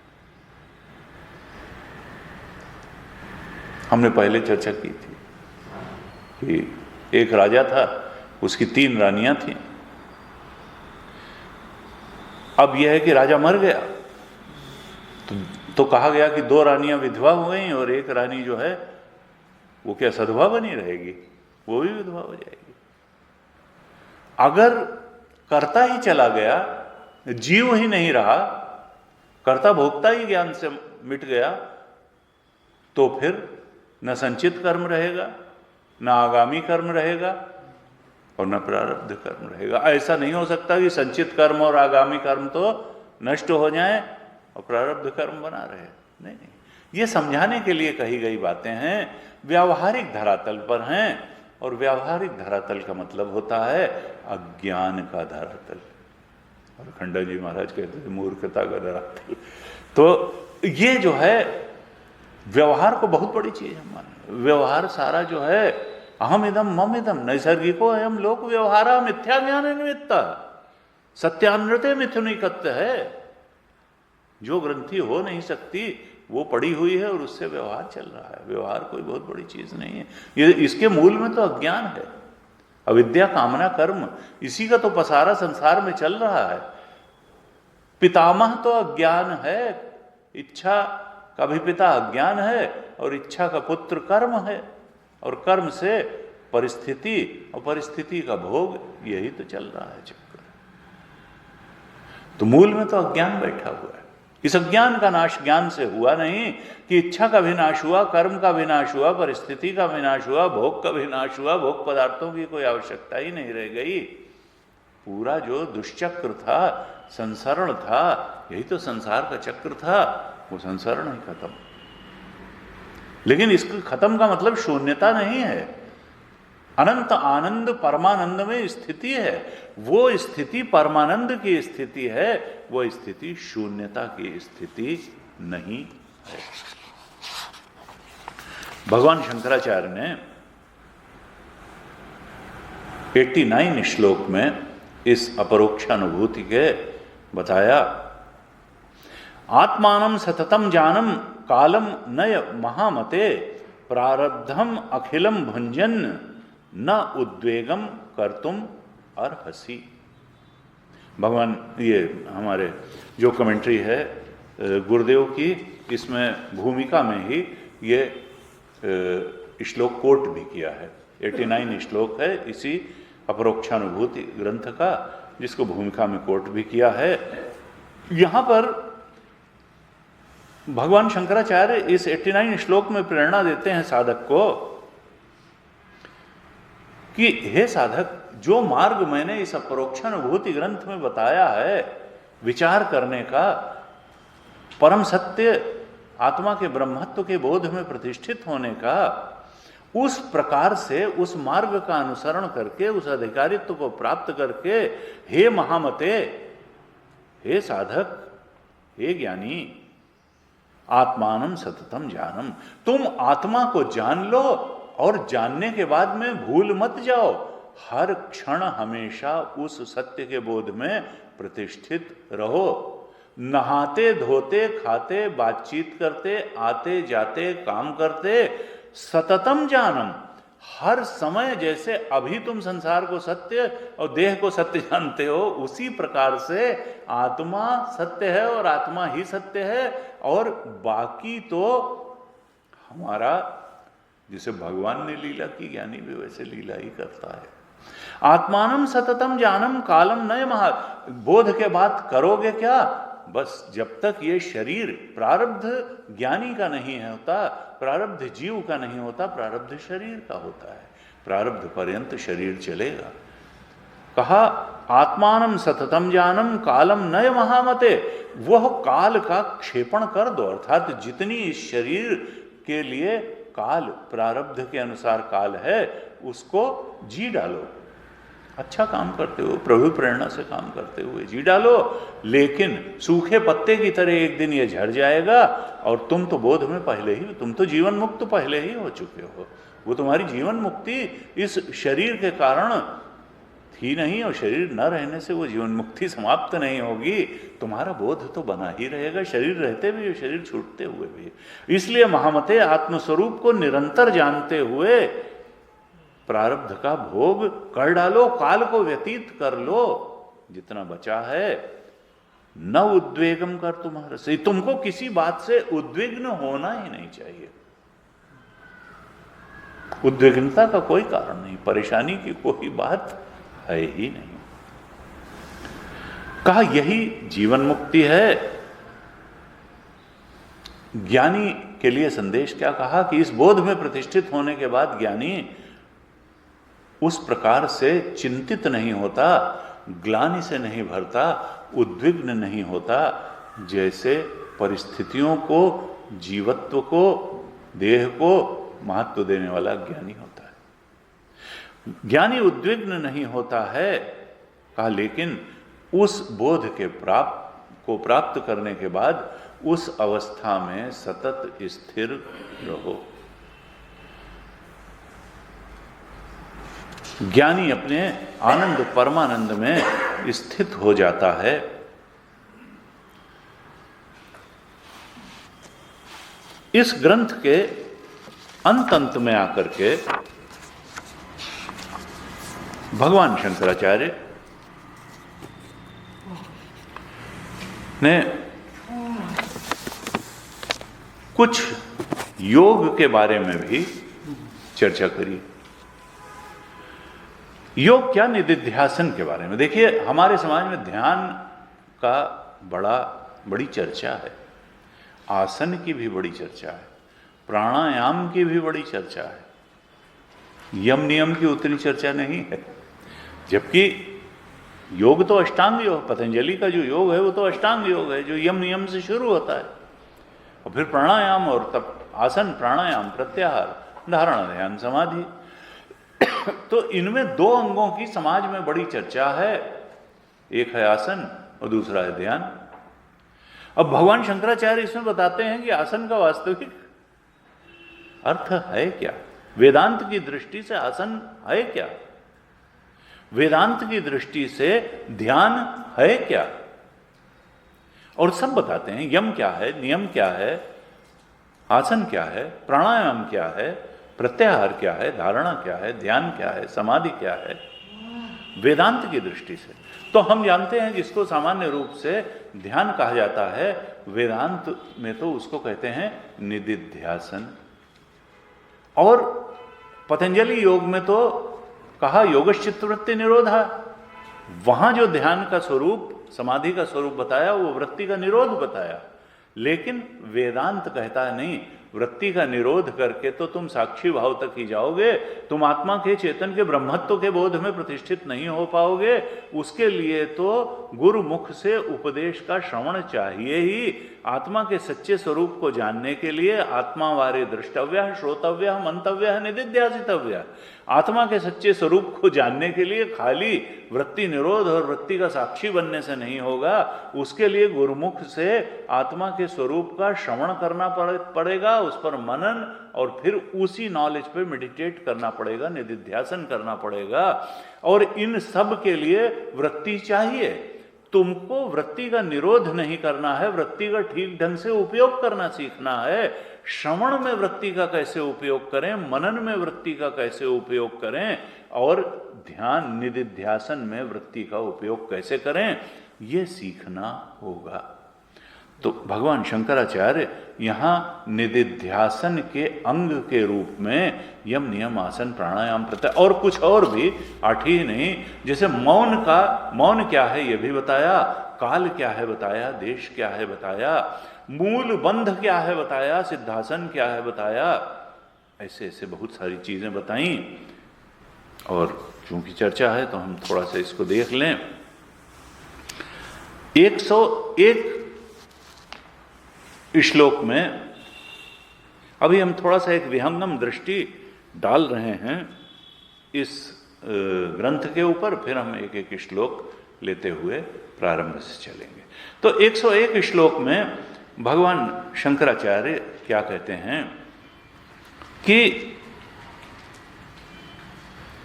हमने पहले चर्चा की थी कि एक राजा था, उसकी 3 रानियां थीं। अब यह है कि राजा मर गया तो कहा गया कि 2 रानियां विधवा हो गई और एक रानी जो है वो क्या सधवा बनी रहेगी? वो भी विधवा हो जाएगी। अगर कर्ता ही चला गया, जीव ही नहीं रहा, कर्ता भोक्ता ही ज्ञान से मिट गया, तो फिर न संचित कर्म रहेगा, न आगामी कर्म रहेगा और न प्रारब्ध कर्म रहेगा। ऐसा नहीं हो सकता कि संचित कर्म और आगामी कर्म तो नष्ट हो जाए और प्रारब्ध कर्म बना रहे। नहीं, ये समझाने के लिए कही गई बातें हैं, व्यावहारिक धरातल पर हैं। और व्यावहारिक धरातल का मतलब होता है अज्ञान का धरातल। और खंडा जी महाराज कहते थे मूर्खता का धरातल। तो ये जो है व्यवहार को बहुत बड़ी चीज है माने। व्यवहार सारा जो है अहम इदम मम इदम नैसर्गिको अयम लोक व्यवहारा मिथ्या ज्ञान निमित्ता सत्यानृते मिथुनिकत्व है। जो ग्रंथि हो नहीं सकती वो पड़ी हुई है और उससे व्यवहार चल रहा है। व्यवहार कोई बहुत बड़ी चीज नहीं है। ये इसके मूल में तो अज्ञान है, अविद्या, कामना, कर्म, इसी का तो पसारा संसार में चल रहा है। पितामह तो अज्ञान है, इच्छा का भी पिता अज्ञान है और इच्छा का पुत्र कर्म है। और कर्म से परिस्थिति और परिस्थिति का भोग, यही तो चल रहा है चक्कर। तो मूल में तो अज्ञान बैठा हुआ है। इस अज्ञान का नाश ज्ञान से हुआ नहीं कि इच्छा का विनाश हुआ, कर्म का विनाश हुआ, परिस्थिति का विनाश हुआ, भोग का विनाश हुआ, भोग पदार्थों की कोई आवश्यकता ही नहीं रह गई। पूरा जो दुष्चक्र था, संसरण था, यही तो संसार का चक्र था, वो संसरण ही खत्म। लेकिन इसके खत्म का मतलब शून्यता नहीं है। अनंत आनंद परमानंद में स्थिति है। वो स्थिति परमानंद की स्थिति है, वो स्थिति शून्यता की स्थिति नहीं है। भगवान शंकराचार्य ने 89 श्लोक में इस अपरोक्षानुभूति के बताया, आत्मानं सततं जानम कालम नय महामते प्रारब्धम अखिलम भुंजन न उद्वेगम कर्तुम अर्हसि। भगवान, ये हमारे जो कमेंट्री है गुरुदेव की, इसमें भूमिका में ही ये श्लोक कोट भी किया है। 89 श्लोक है इसी अपरोक्षानुभूति ग्रंथ का, जिसको भूमिका में कोट भी किया है। यहां पर भगवान शंकराचार्य इस 89 श्लोक में प्रेरणा देते हैं साधक को कि हे साधक, जो मार्ग मैंने इस अपरोक्षानुभूति ग्रंथ में बताया है विचार करने का, परम सत्य आत्मा के ब्रह्मत्व के बोध में प्रतिष्ठित होने का, उस प्रकार से उस मार्ग का अनुसरण करके उस अधिकारित्व को प्राप्त करके, हे महामते, हे साधक, हे ज्ञानी, आत्मानं सततम जानम, तुम आत्मा को जान लो और जानने के बाद में भूल मत जाओ, हर क्षण हमेशा उस सत्य के बोध में प्रतिष्ठित रहो। नहाते धोते खाते बातचीत करते आते जाते काम करते सततम जानम, हर समय जैसे अभी तुम संसार को सत्य और देह को सत्य जानते हो, उसी प्रकार से आत्मा सत्य है और आत्मा ही सत्य है, और बाकी तो हमारा, जिसे भगवान ने लीला की, ज्ञानी भी वैसे लीला ही करता है। आत्मानम सततम जानम कालम नय महा, बोध के बाद करोगे क्या? बस जब तक ये शरीर प्रारब्ध ज्ञानी का नहीं होता, प्रारब्ध जीव का नहीं होता, प्रारब्ध शरीर का होता है, प्रारब्ध पर्यंत शरीर चलेगा। कहा आत्मानम सततम जानम कालम नय महामते, वह काल का क्षेपण कर दो, अर्थात जितनी इस शरीर के लिए काल प्रारब्ध के अनुसार काल है उसको जी डालो। अच्छा काम करते हो, प्रभु प्रेरणा से काम करते हुए जी डालो, लेकिन सूखे पत्ते की तरह एक दिन ये झड़ जाएगा और तुम तो बोध में पहले ही, तुम तो जीवन मुक्त पहले ही हो चुके हो। वो तुम्हारी जीवन मुक्ति इस शरीर के कारण थी नहीं, और शरीर न रहने से वो जीवन मुक्ति समाप्त नहीं होगी। तुम्हारा बोध तो बना ही रहेगा, शरीर रहते भी और शरीर छूटते हुए भी। इसलिए महामते, आत्मस्वरूप को निरंतर जानते हुए प्रारब्ध का भोग कर डालो, काल को व्यतीत कर लो, जितना बचा है। न उद्वेगम कर तुम्हारा से, तुमको किसी बात से उद्विग्न होना ही नहीं चाहिए। उद्विग्नता का कोई कारण नहीं, परेशानी की कोई बात है ही नहीं। कहा यही जीवन मुक्ति है। ज्ञानी के लिए संदेश क्या कहा कि इस बोध में प्रतिष्ठित होने के बाद ज्ञानी उस प्रकार से चिंतित नहीं होता, ग्लानि से नहीं भरता, उद्विग्न नहीं होता, जैसे परिस्थितियों को, जीवत्व को, देह को महत्व देने वाला ज्ञानी होता है। ज्ञानी उद्विग्न नहीं होता है। कहा लेकिन उस बोध के प्राप्त करने के बाद उस अवस्था में सतत स्थिर रहो। ज्ञानी अपने आनंद परमानंद में स्थित हो जाता है। इस ग्रंथ के अंत में आकर के भगवान शंकराचार्य ने कुछ योग के बारे में भी चर्चा करी। योग क्या, निधिध्यासन के बारे में। देखिए हमारे समाज में ध्यान का बड़ी चर्चा है, आसन की भी बड़ी चर्चा है, प्राणायाम की भी बड़ी चर्चा है, यम नियम की उतनी चर्चा नहीं है। जबकि योग तो अष्टांग योग, पतंजलि का जो योग है वो तो अष्टांग योग है, जो यम नियम से शुरू होता है, और फिर प्राणायाम, और तब आसन, प्राणायाम, प्रत्याहार, धारणा, ध्यान, समाधि। तो इनमें दो अंगों की समाज में बड़ी चर्चा है, एक है आसन और दूसरा है ध्यान। अब भगवान शंकराचार्य इसमें बताते हैं कि आसन का वास्तविक अर्थ है क्या, वेदांत की दृष्टि से आसन है क्या, वेदांत की दृष्टि से ध्यान है क्या, और सब बताते हैं। यम क्या है, नियम क्या है, आसन क्या है, प्राणायाम क्या है, प्रत्याहार क्या है, धारणा क्या है, ध्यान क्या है, समाधि क्या है, वेदांत की दृष्टि से। तो हम जानते हैं जिसको सामान्य रूप से ध्यान कहा जाता है, वेदांत में तो उसको कहते हैं निदिध्यासन, और पतंजलि योग में तो कहा योगश्चित्तवृत्ति निरोधा। वहां जो ध्यान का स्वरूप, समाधि का स्वरूप बताया, वो वृत्ति का निरोध बताया। लेकिन वेदांत कहता है नहीं, वृत्ति का निरोध करके तो तुम साक्षी भाव तक ही जाओगे, तुम आत्मा के चेतन के ब्रह्मत्व के बोध में प्रतिष्ठित नहीं हो पाओगे। उसके लिए तो गुरु मुख से उपदेश का श्रवण चाहिए ही। आत्मा के सच्चे स्वरूप को जानने के लिए आत्मा वारे दृष्टव्य, श्रोतव्य, मंतव्य, निदिध्यासितव्य। आत्मा के सच्चे स्वरूप को जानने के लिए खाली वृत्ति निरोध और वृत्ति का साक्षी बनने से नहीं होगा। उसके लिए गुरुमुख से आत्मा के स्वरूप का श्रवण करना पड़ेगा, उस पर मनन, और फिर उसी नॉलेज पे मेडिटेट करना पड़ेगा, निदिध्यासन करना पड़ेगा। और इन सब के लिए वृत्ति चाहिए। तुमको वृत्ति का निरोध नहीं करना है, वृत्ति का ठीक ढंग से उपयोग करना सीखना है। श्रवण में वृत्ति का कैसे उपयोग करें, मनन में वृत्ति का कैसे उपयोग करें, और ध्यान निदिध्यासन में वृत्ति का उपयोग कैसे करें, यह सीखना होगा। तो भगवान शंकराचार्य यहाँ निदिध्यासन के अंग के रूप में यम, नियम, आसन, प्राणायाम, प्रत्याहार और कुछ और भी, 8 ही नहीं, जैसे मौन क्या है ये भी बताया, काल क्या है बताया, देश क्या है बताया, मूल बंध क्या है बताया, सिद्धासन क्या है बताया, ऐसे ऐसे बहुत सारी चीजें बताई। और चूंकि चर्चा है तो हम थोड़ा सा इसको देख लें। 101 श्लोक में अभी हम थोड़ा सा एक विहंगम दृष्टि डाल रहे हैं इस ग्रंथ के ऊपर, फिर हम एक एक श्लोक लेते हुए प्रारंभ से चलेंगे। तो 101 श्लोक में भगवान शंकराचार्य क्या कहते हैं कि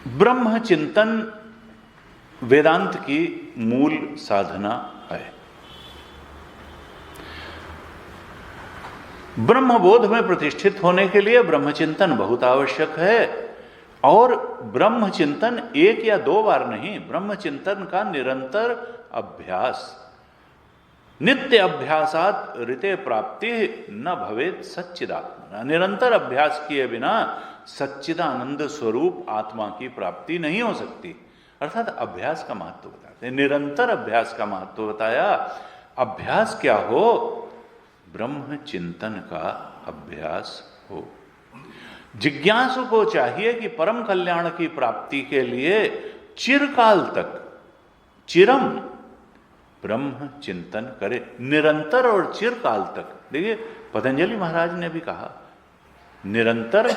ब्रह्म चिंतन वेदांत की मूल साधना है। ब्रह्मबोध में प्रतिष्ठित होने के लिए ब्रह्मचिंतन बहुत आवश्यक है। और ब्रह्मचिंतन एक या दो बार नहीं, ब्रह्मचिंतन का निरंतर अभ्यास, नित्य अभ्यासात ऋते प्राप्ति न भवेत सच्चिदात्मा। निरंतर अभ्यास किए बिना सच्चिदानंद स्वरूप आत्मा की प्राप्ति नहीं हो सकती। अर्थात अभ्यास का महत्व बताते हैं, निरंतर अभ्यास का महत्व बताया। अभ्यास क्या हो? ब्रह्म चिंतन का अभ्यास हो। जिज्ञासु को चाहिए कि परम कल्याण की प्राप्ति के लिए चिरकाल तक, चिरम ब्रह्म चिंतन करे, निरंतर और चिरकाल तक। देखिए पतंजलि महाराज ने भी कहा निरंतर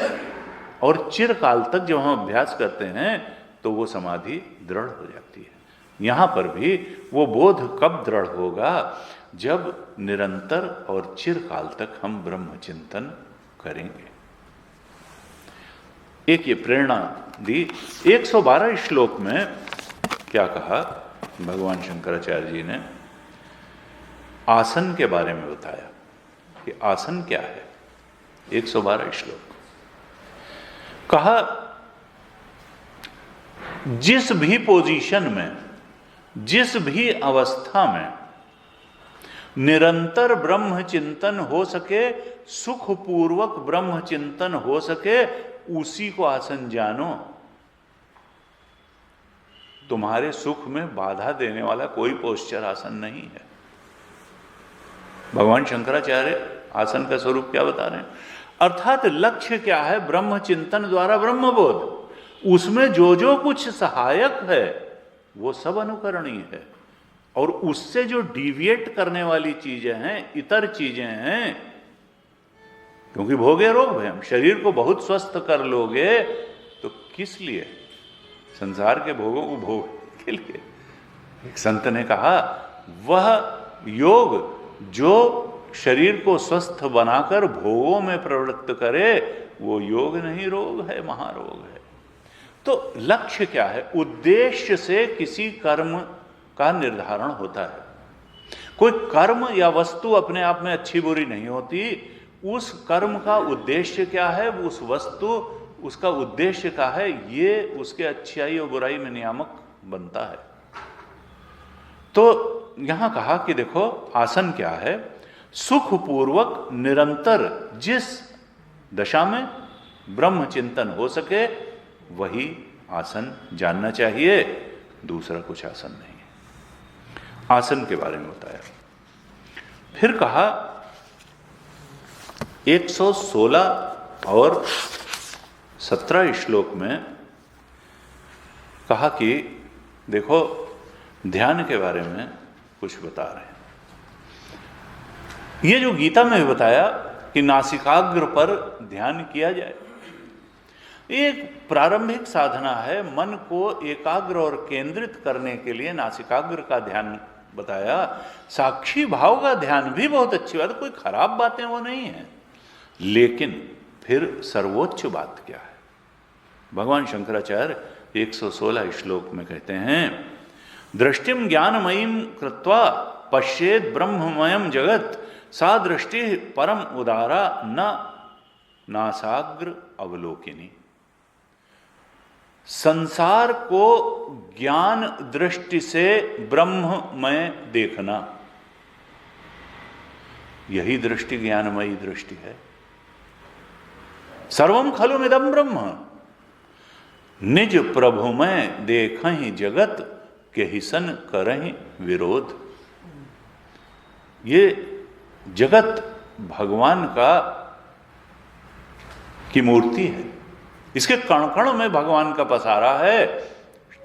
और चिरकाल तक जब हम अभ्यास करते हैं तो वो समाधि दृढ़ हो जाती है। यहां पर भी वो बोध कब दृढ़ होगा? जब निरंतर और चिरकाल तक हम ब्रह्म चिंतन करेंगे। एक ये प्रेरणा दी। 112 श्लोक में क्या कहा भगवान शंकराचार्य जी ने? आसन के बारे में बताया कि आसन क्या है। 112 श्लोक कहा, जिस भी पोजीशन में, जिस भी अवस्था में निरंतर ब्रह्म चिंतन हो सके, सुखपूर्वक ब्रह्म चिंतन हो सके, उसी को आसन जानो। तुम्हारे सुख में बाधा देने वाला कोई पोस्चर आसन नहीं है। भगवान शंकराचार्य आसन का स्वरूप क्या बता रहे हैं? अर्थात लक्ष्य क्या है? ब्रह्म चिंतन द्वारा ब्रह्मबोध। उसमें जो जो कुछ सहायक है वो सब अनुकरणीय है, और उससे जो डिविएट करने वाली चीजें हैं, इतर चीजें हैं, क्योंकि भोगे रोग भयम, शरीर को बहुत स्वस्थ कर लोगे तो किस लिए? संसार के भोगों को भोग के लिए। एक संत ने कहा, वह योग जो शरीर को स्वस्थ बनाकर भोगों में प्रवृत्त करे वो योग नहीं, रोग है, महारोग है। तो लक्ष्य क्या है? उद्देश्य से किसी कर्म का निर्धारण होता है। कोई कर्म या वस्तु अपने आप में अच्छी बुरी नहीं होती, उस कर्म का उद्देश्य क्या है, उस वस्तु उसका उद्देश्य क्या है, ये उसके अच्छाई और बुराई में नियामक बनता है। तो यहां कहा कि देखो आसन क्या है, सुखपूर्वक निरंतर जिस दशा में ब्रह्म चिंतन हो सके वही आसन जानना चाहिए, दूसरा कुछ आसन नहीं है। आसन के बारे में बताया। फिर कहा 116 और 17 श्लोक में कहा कि देखो ध्यान के बारे में कुछ बता रहे हैं। ये जो गीता में बताया कि नासिकाग्र पर ध्यान किया जाए, एक प्रारंभिक साधना है। मन को एकाग्र और केंद्रित करने के लिए नासिकाग्र का ध्यान बताया। साक्षी भाव का ध्यान भी बहुत अच्छी बात है, कोई खराब बातें वो नहीं है, लेकिन फिर सर्वोच्च बात क्या है? भगवान शंकराचार्य 116 श्लोक में कहते हैं, दृष्टिम ज्ञानमयीम कृत्वा पश्येद ब्रह्ममयम जगत सा दृष्टि परम उदारा न नासाग्र अवलोकिनी। संसार को ज्ञान दृष्टि से ब्रह्ममय देखना, यही दृष्टि ज्ञानमयी दृष्टि है। सर्वम खलुमिदं ब्रह्म निज प्रभुमय देखहि जगत केहि सन करहि विरोध। ये जगत भगवान की मूर्ति है, इसके कण कण में भगवान का पसारा है,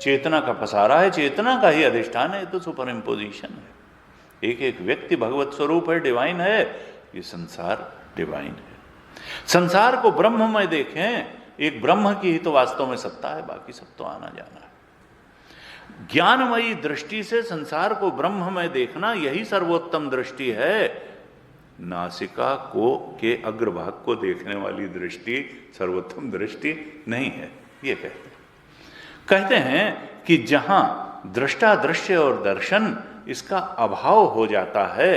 चेतना का पसारा है, चेतना का ही अधिष्ठान है। तो सुपर इम्पोजिशन है, एक एक व्यक्ति भगवत स्वरूप है, डिवाइन है। ये संसार डिवाइन है। संसार को ब्रह्ममय देखें, एक ब्रह्म की ही तो वास्तव में सत्ता है, बाकी सब तो आना जाना है। ज्ञानमयी दृष्टि से संसार को ब्रह्ममय देखना, यही सर्वोत्तम दृष्टि है। नासिका को के अग्रभाग को देखने वाली दृष्टि सर्वोत्तम दृष्टि नहीं है, ये कहते हैं कि जहां दृष्टा दृश्य और दर्शन इसका अभाव हो जाता है,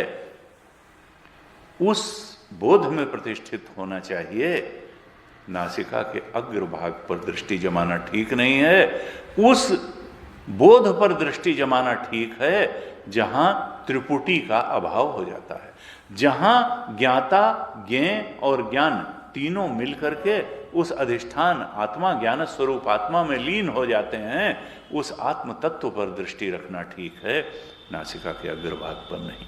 उस बोध में प्रतिष्ठित होना चाहिए। नासिका के अग्रभाग पर दृष्टि जमाना ठीक नहीं है, उस बोध पर दृष्टि जमाना ठीक है जहां त्रिपुटी का अभाव हो जाता है, जहां ज्ञाता ज्ञेय और ज्ञान तीनों मिलकर के उस अधिष्ठान आत्मा ज्ञान स्वरूप आत्मा में लीन हो जाते हैं, उस आत्म तत्व पर दृष्टि रखना ठीक है, नासिका के अग्रभाग पर नहीं।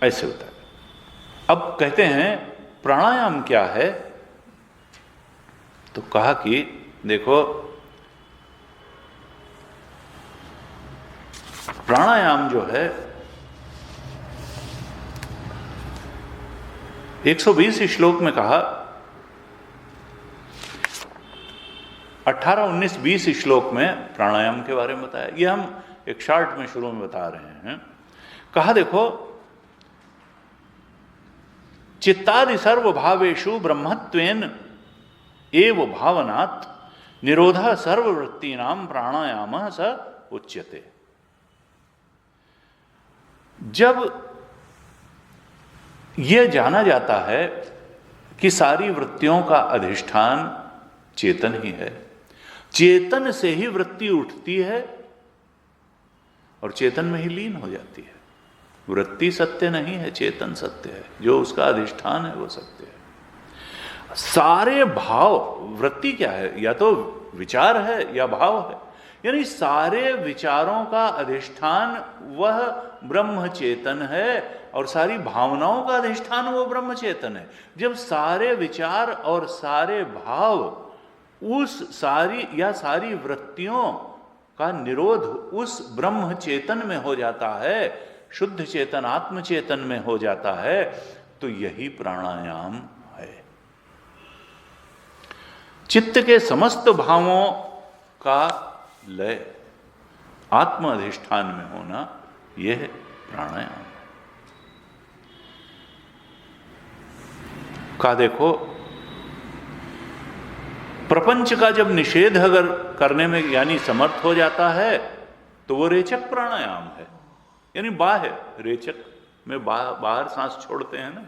ऐसे होता है। अब कहते हैं प्राणायाम क्या है, तो कहा कि देखो प्राणायाम जो है 120 श्लोक में कहा, 18, 19, 20 श्लोक में प्राणायाम के बारे में बताया। ये हम एक शार्ट में शुरू में बता रहे हैं। कहा देखो, चित्तादि सर्व भावेषु ब्रह्मत्वेन एव भावनात् निरोधः सर्ववृत्तीनां प्राणायामः स उच्यते। जब यह जाना जाता है कि सारी वृत्तियों का अधिष्ठान चेतन ही है, चेतन से ही वृत्ति उठती है और चेतन में ही लीन हो जाती है। वृत्ति सत्य नहीं है, चेतन सत्य है, जो उसका अधिष्ठान है वो सत्य है। सारे भाव, वृत्ति क्या है, या तो विचार है या भाव है, यानी सारे विचारों का अधिष्ठान वह ब्रह्म चेतन है और सारी भावनाओं का अधिष्ठान वो ब्रह्म चेतन है। जब सारे विचार और सारे भाव उस सारी वृत्तियों का निरोध उस ब्रह्म चेतन में हो जाता है, शुद्ध चेतन आत्म चेतन में हो जाता है, तो यही प्राणायाम है। चित्त के समस्त भावों का लय आत्म अधिष्ठान में होना, यह प्राणायाम है। का देखो, प्रपंच का जब निषेध अगर करने में ज्ञानी समर्थ हो जाता है तो वो रेचक प्राणायाम है, यानी बाह्य रेचक में बाहर सांस छोड़ते हैं ना,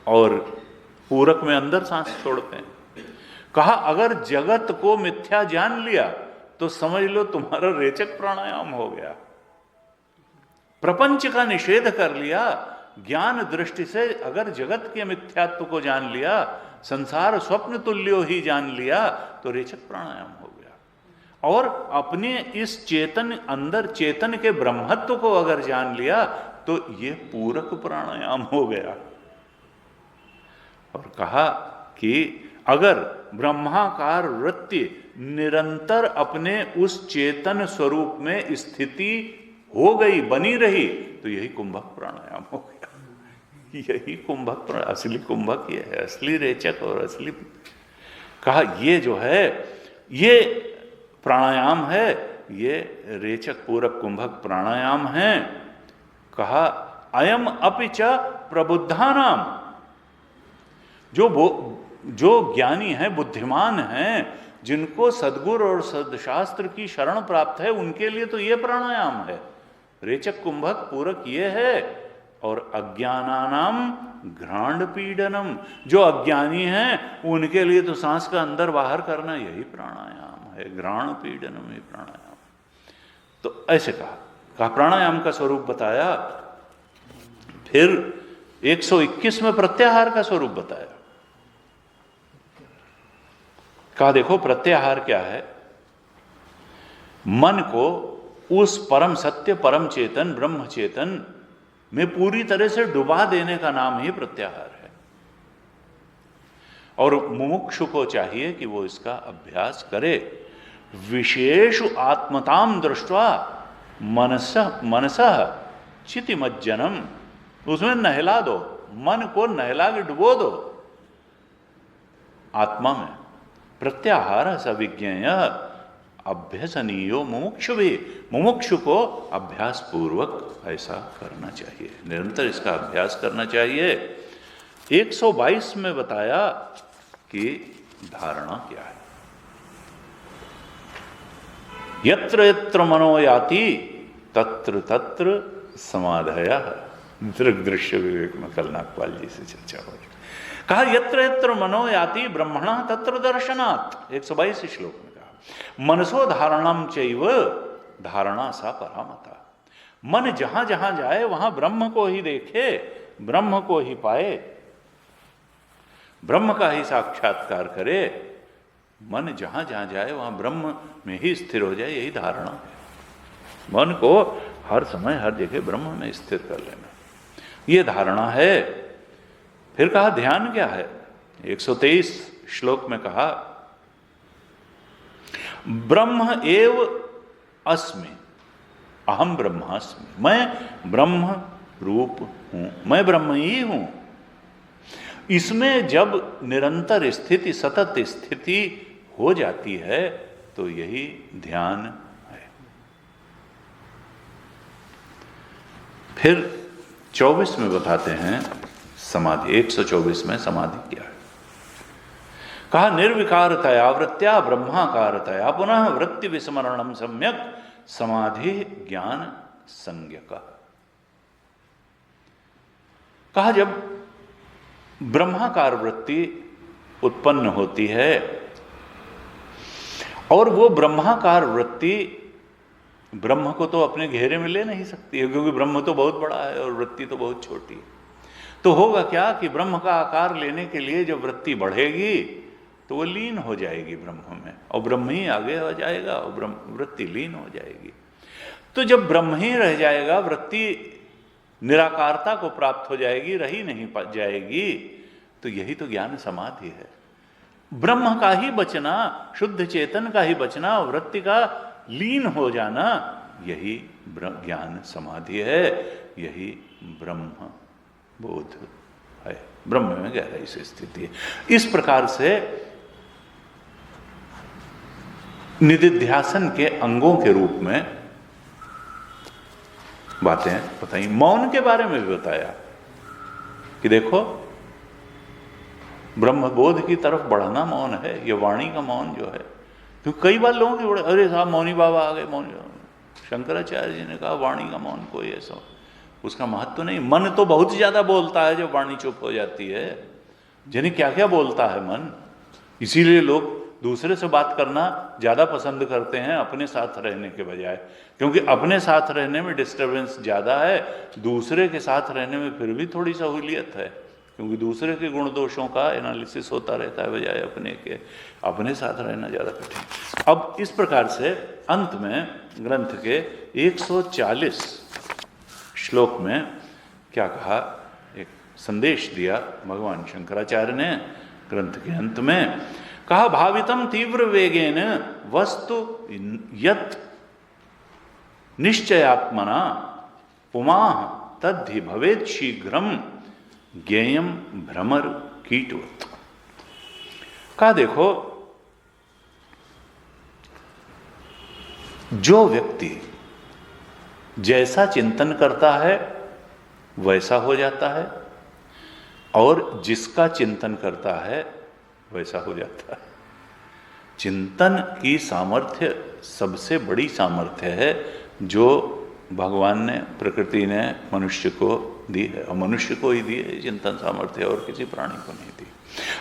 और पूरक में अंदर सांस छोड़ते हैं। कहा अगर जगत को मिथ्या जान लिया तो समझ लो तुम्हारा रेचक प्राणायाम हो गया। प्रपंच का निषेध कर लिया, ज्ञान दृष्टि से अगर जगत के मिथ्यात्व को जान लिया, संसार स्वप्न तुल्यो ही जान लिया, तो रेचक प्राणायाम हो गया। और अपने इस चेतन अंदर चेतन के ब्रह्मत्व को अगर जान लिया तो ये पूरक प्राणायाम हो गया। और कहा कि अगर ब्रह्माकार वृत्ति निरंतर अपने उस चेतन स्वरूप में स्थिति हो गई, बनी रही, तो यही कुंभक प्राणायाम हो गया। यही कुंभक, असली कुंभक ये है, असली रेचक और असली। कहा ये जो है ये प्राणायाम है, ये रेचक पूरक कुंभक प्राणायाम है। कहा अयम अपि च प्रबुद्धानाम, जो ज्ञानी है, बुद्धिमान हैं, जिनको सद्गुरु और सदशास्त्र की शरण प्राप्त है, उनके लिए तो ये प्राणायाम है, रेचक कुंभक पूरक ये है। और अज्ञानानाम घ्राण पीडनम, जो अज्ञानी हैं उनके लिए तो सांस का अंदर बाहर करना यही प्राणायाम है, घ्राण पीडनम ही प्राणायाम। तो ऐसे कहा प्राणायाम का स्वरूप बताया। फिर 121 में प्रत्याहार का स्वरूप बताया। कहा देखो प्रत्याहार क्या है, मन को उस परम सत्य, परम चेतन, ब्रह्म चेतन में पूरी तरह से डुबा देने का नाम ही प्रत्याहार है। और मुमुक्षु को चाहिए कि वो इसका अभ्यास करे। विशेष आत्मताम दृष्ट्वा मनसः चितिमज्जनम, उसमें नहला दो, मन को नहला के डुबो दो आत्मा में। प्रत्याहार सविज्ञेय अभ्यसनीयो मुमुक्षु भी, मुमुक्षु को अभ्यास पूर्वक ऐसा करना चाहिए, निरंतर इसका अभ्यास करना चाहिए। 122 में बताया कि धारणा क्या है। यत्र यत्र मनो याति तत्र तत्र समाधयः, दृग दृश्य विवेक में कल नागपाल जी से चर्चा हो। कहा यत्र यत्र मनो याति ब्रह्मणः तत्र दर्शनात्, 122 श्लोक में कहा मनसो धारणम चैव धारणा सा परामता। मन जहां जहां जाए वहां ब्रह्म को ही देखे, ब्रह्म को ही पाए, ब्रह्म का ही साक्षात्कार करे। मन जहां जहां जाए वहां ब्रह्म में ही स्थिर हो जाए, यही धारणा है। मन को हर समय हर जगह ब्रह्म में स्थिर कर लेना, ये धारणा है। फिर कहा ध्यान क्या है, 123 श्लोक में कहा ब्रह्म एव अस्मि अहम ब्रह्मास्मि, मैं ब्रह्म रूप हूं, मैं ब्रह्म ही हूं। इसमें जब निरंतर स्थिति, सतत स्थिति हो जाती है तो यही ध्यान है। फिर 24 में बताते हैं समाधि, 124 में समाधि क्या है। कहा निर्विकारतया वृत्त्या ब्रह्माकारतया पुनः वृत्ति विस्मरणम सम्यक समाधि ज्ञान संज्ञक। कहा जब ब्रह्माकार वृत्ति उत्पन्न होती है और वो ब्रह्माकार वृत्ति ब्रह्म को तो अपने घेरे में ले नहीं सकती है, क्योंकि ब्रह्म तो बहुत बड़ा है और वृत्ति तो बहुत छोटी है। तो होगा क्या कि ब्रह्म का आकार लेने के लिए जब वृत्ति बढ़ेगी तो वो लीन हो जाएगी ब्रह्म में, और ब्रह्म ही आगे हो जाएगा और वृत्ति लीन हो जाएगी। तो जब ब्रह्म ही रह जाएगा, वृत्ति निराकारता को प्राप्त हो जाएगी, रही नहीं जाएगी, तो यही तो ज्ञान समाधि है। ब्रह्म का ही बचना, शुद्ध चेतन का ही बचना, वृत्ति का लीन हो जाना, यही ज्ञान समाधि है, यही ब्रह्म बोध है, ब्रह्म में गहराई से स्थिति है। इस प्रकार से निदिध्यासन के अंगों के रूप में बातें बताई। मौन के बारे में भी बताया कि देखो ब्रह्मबोध की तरफ बढ़ना मौन है, ये वाणी का मौन जो है। क्योंकि कई बार लोगों के बड़े, अरे साहब मौनी बाबा आ गए, मौनी बाबा। शंकराचार्य जी ने कहा वाणी का मौन कोई ऐसा उसका महत्व तो नहीं। मन तो बहुत ज़्यादा बोलता है जब वाणी चुप हो जाती है। यानी क्या क्या बोलता है मन। इसीलिए लोग दूसरे से बात करना ज़्यादा पसंद करते हैं अपने साथ रहने के बजाय, क्योंकि अपने साथ रहने में डिस्टर्बेंस ज़्यादा है, दूसरे के साथ रहने में फिर भी थोड़ी सहूलियत है, क्योंकि दूसरे के गुण दोषों का एनालिसिस होता रहता है बजाय अपने के। अपने साथ रहना ज़्यादा कठिन। अब इस प्रकार से अंत में ग्रंथ के 140 श्लोक में क्या कहा, एक संदेश दिया भगवान शंकराचार्य ने ग्रंथ के अंत में। कहा भावितम तीव्र वेगेन वस्तु यत् निश्चयात्मना पुमाः तद्धि भवेत् शीघ्रम ज्ञेयम भ्रमर कीटवत्। कहा देखो, जो व्यक्ति जैसा चिंतन करता है वैसा हो जाता है, और जिसका चिंतन करता है वैसा हो जाता है। चिंतन की सामर्थ्य सबसे बड़ी सामर्थ्य है जो भगवान ने, प्रकृति ने मनुष्य को दी है, और मनुष्य को ही दी है चिंतन सामर्थ्य, और किसी प्राणी को नहीं दी।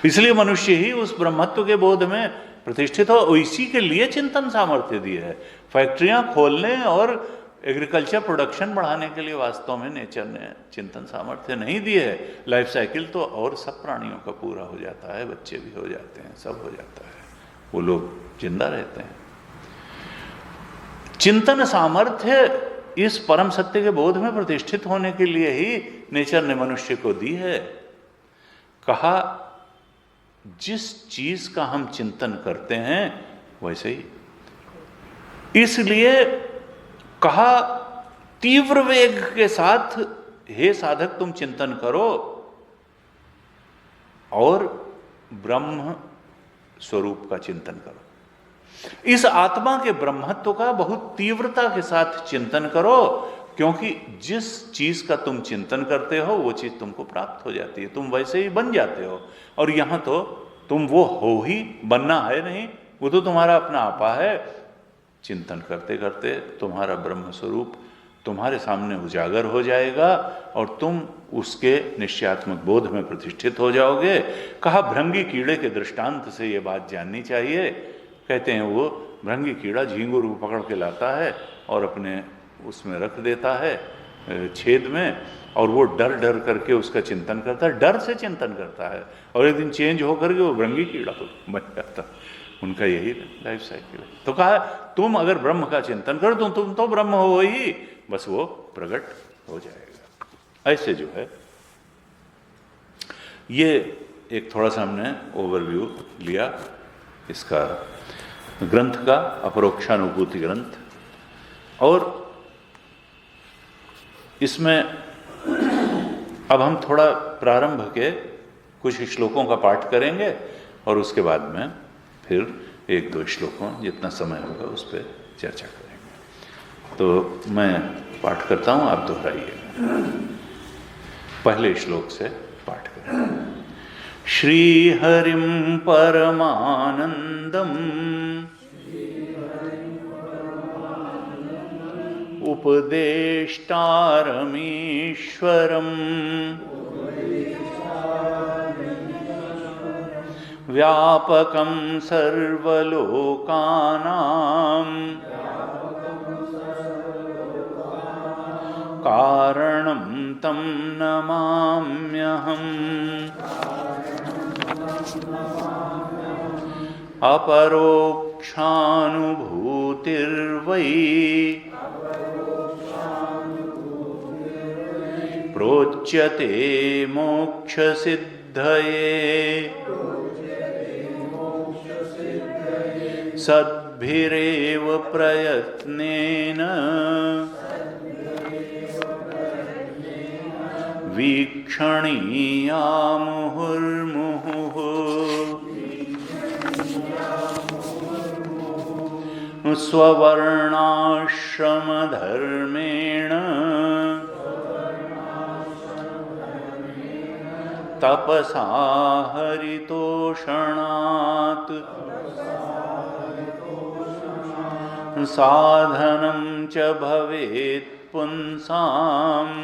इसलिए मनुष्य ही उस ब्रह्मत्व के बोध में प्रतिष्ठित हो, इसी के लिए चिंतन सामर्थ्य दी है। फैक्ट्रियां खोलने और एग्रीकल्चर प्रोडक्शन बढ़ाने के लिए वास्तव में नेचर ने चिंतन सामर्थ्य नहीं दी है। लाइफ साइकिल तो और सब प्राणियों का पूरा हो जाता है, बच्चे भी हो जाते हैं, सब हो जाता है, वो लोग जिंदा रहते हैं। चिंतन सामर्थ्य इस परम सत्य के बोध में प्रतिष्ठित होने के लिए ही नेचर ने मनुष्य को दी है। कहा जिस चीज का हम चिंतन करते हैं वैसे ही। इसलिए कहा तीव्र वेग के साथ हे साधक तुम चिंतन करो और ब्रह्म स्वरूप का चिंतन करो। इस आत्मा के ब्रह्मत्व का बहुत तीव्रता के साथ चिंतन करो, क्योंकि जिस चीज का तुम चिंतन करते हो वो चीज तुमको प्राप्त हो जाती है, तुम वैसे ही बन जाते हो। और यहां तो तुम वो हो ही, बनना है नहीं, वो तो तुम्हारा अपना आपा है। चिंतन करते करते तुम्हारा ब्रह्म स्वरूप तुम्हारे सामने उजागर हो जाएगा और तुम उसके निश्चयात्मक बोध में प्रतिष्ठित हो जाओगे। कहा भृंगी कीड़े के दृष्टांत से ये बात जाननी चाहिए। कहते हैं वो भृंगी कीड़ा झींगुर को पकड़ के लाता है और अपने उसमें रख देता है छेद में, और वो डर डर करके उसका चिंतन करता है, डर से चिंतन करता है, और एक दिन चेंज होकर के वो भृंगी कीड़ा बन जाता है। उनका यही लाइफ साइकिल है। तो कहा तुम अगर ब्रह्म का चिंतन करो तो तुम तो ब्रह्म हो ही, बस वो प्रकट हो जाएगा। ऐसे जो है ये एक थोड़ा सा हमने ओवरव्यू लिया इसका ग्रंथ का, अपरोक्षानुभूति ग्रंथ। और इसमें अब हम थोड़ा प्रारंभ के कुछ श्लोकों का पाठ करेंगे और उसके बाद में फिर एक दो श्लोकों जितना समय होगा उस पर चर्चा करेंगे। तो मैं पाठ करता हूँ, आप दोहराइएगा। पहले श्लोक से पाठ करें। श्री हरिम परमानंदम उपदेष्टारमीश्वरम् व्यापकं सर्वलोकानां कारणं तं नमाम्यहम्। अपरोक्षानुभूतिर्वै प्रोच्यते मोक्षसिद्धये सद्भिरेव प्रयत्नेन वीक्षणीया मुहुर्मुहुः। स्ववर्णाश्रमधर्मेण तपसा हरितोषणात् साधनं च भवेत् पुंसाम्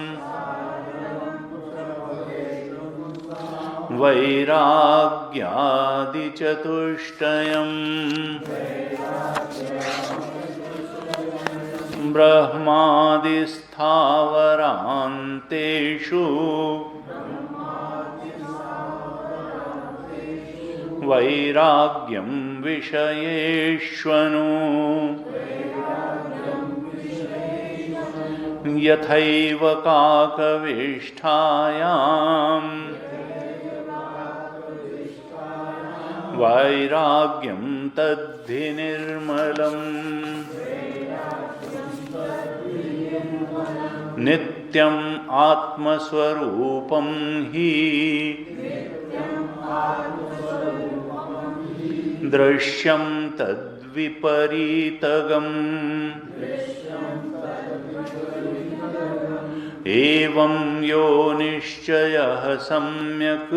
वैराग्यादिचतुष्टयम् ब्रह्मादिस्थावरान्तेषु वैराग्यं विषयेष्वनु यथैव काकविष्ठायाम् वैराग्यं तद्धि निर्मलम् नित्यम् आत्मस्वरूपं हि दृश्यं तद्विपरीतगम् एवं यो निश्चयः सम्यक्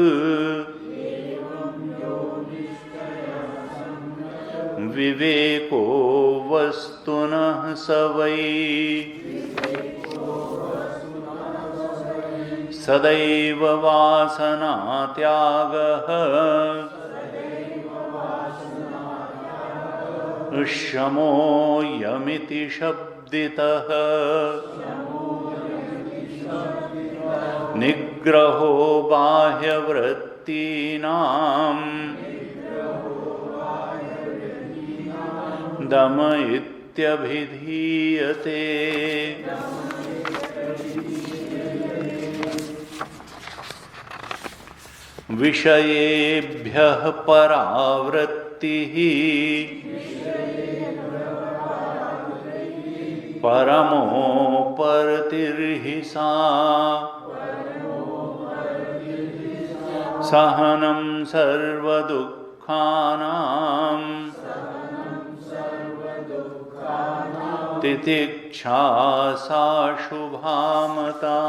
विवेको वस्तुनः स वै सदैव वासनात्यागः शमोऽयमिति शब्दितः निग्रहो बाह्यवृत्तीनां दम इत्यभिधीयते। विषयेभ्यः परावृत्तिः परमोपरतिर्हि सा सहनं सर्वदुःखानां तितिक्षा सा शुभामता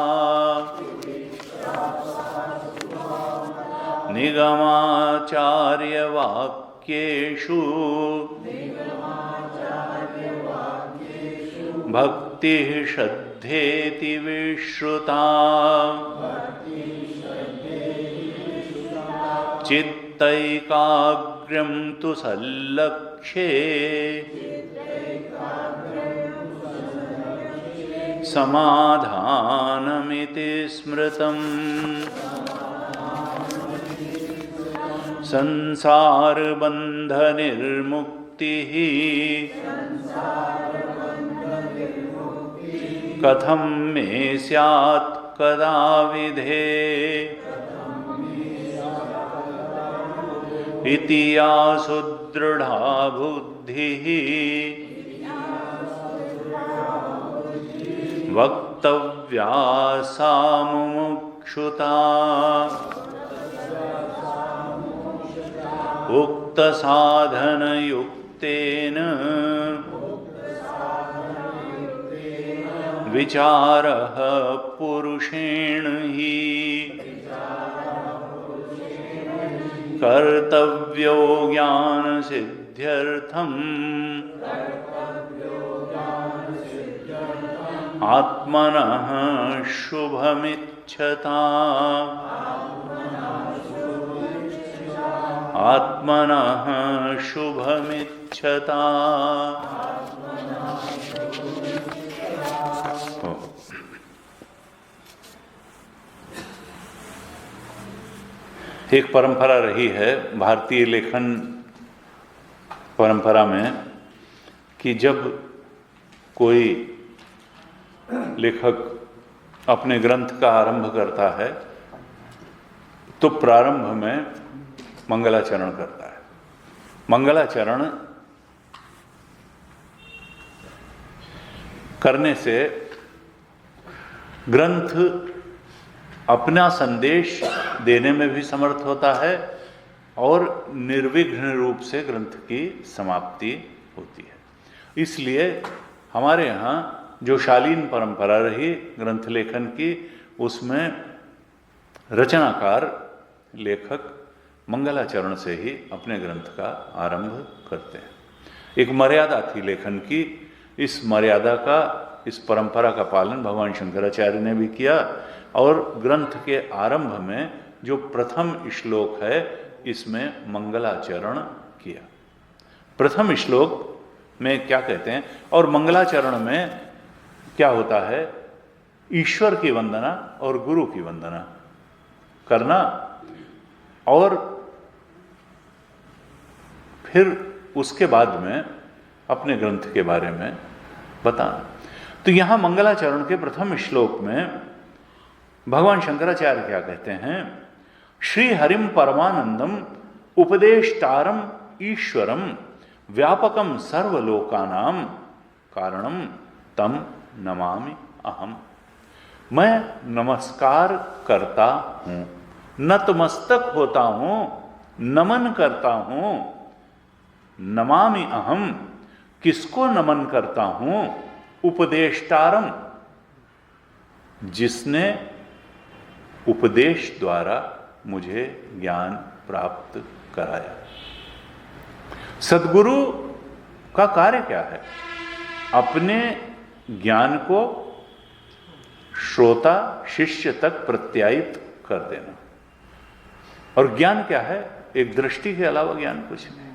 निगमाचार्यवाक्येषु भक्तिः श्रद्धेति विश्रुता चित्तैकाग्र्यं तु सल्लक्ष्ये समाधानमिति स्मृतम् संसारबन्धनिर्मुक्तिः कथं मे स्यात् कदा विधे इति या सुदृढा बुद्धिः वक्तव्या सा मुमुक्षुता उक्तसाधनयुक्तेन विचारः पुरुषेण हि कर्तव्यो ज्ञानसिद्ध्यर्थम् आत्मनः शुभमिच्छता आत्मनः शुभमिच्छता। एक परंपरा रही है भारतीय लेखन परंपरा में कि जब कोई लेखक अपने ग्रंथ का आरंभ करता है तो प्रारंभ में मंगलाचरण करता है। मंगलाचरण करने से ग्रंथ अपना संदेश देने में भी समर्थ होता है और निर्विघ्न रूप से ग्रंथ की समाप्ति होती है। इसलिए हमारे यहाँ जो शालीन परंपरा रही ग्रंथ लेखन की, उसमें रचनाकार लेखक मंगलाचरण से ही अपने ग्रंथ का आरंभ करते हैं। एक मर्यादा थी लेखन की, इस मर्यादा का, इस परंपरा का पालन भगवान शंकराचार्य ने भी किया और ग्रंथ के आरंभ में जो प्रथम श्लोक है इसमें मंगलाचरण किया। प्रथम श्लोक में क्या कहते हैं, और मंगलाचरण में क्या होता है, ईश्वर की वंदना और गुरु की वंदना करना और फिर उसके बाद में अपने ग्रंथ के बारे में बताना। तो यहां मंगलाचरण के प्रथम श्लोक में भगवान शंकराचार्य क्या कहते हैं, श्री हरिम परमानंदम उपदेष्टारम ईश्वरम व्यापकम सर्वलोकानाम कारणम तम नमामि अहम। मैं नमस्कार करता हूं, नतमस्तक होता हूं, नमन करता हूं। नमामि अहम, किसको नमन करता हूं, उपदेष्टारम, जिसने उपदेश द्वारा मुझे ज्ञान प्राप्त कराया। सद्गुरु का कार्य क्या है, अपने ज्ञान को श्रोता शिष्य तक प्रत्यायित कर देना। और ज्ञान क्या है, एक दृष्टि के अलावा ज्ञान कुछ नहीं।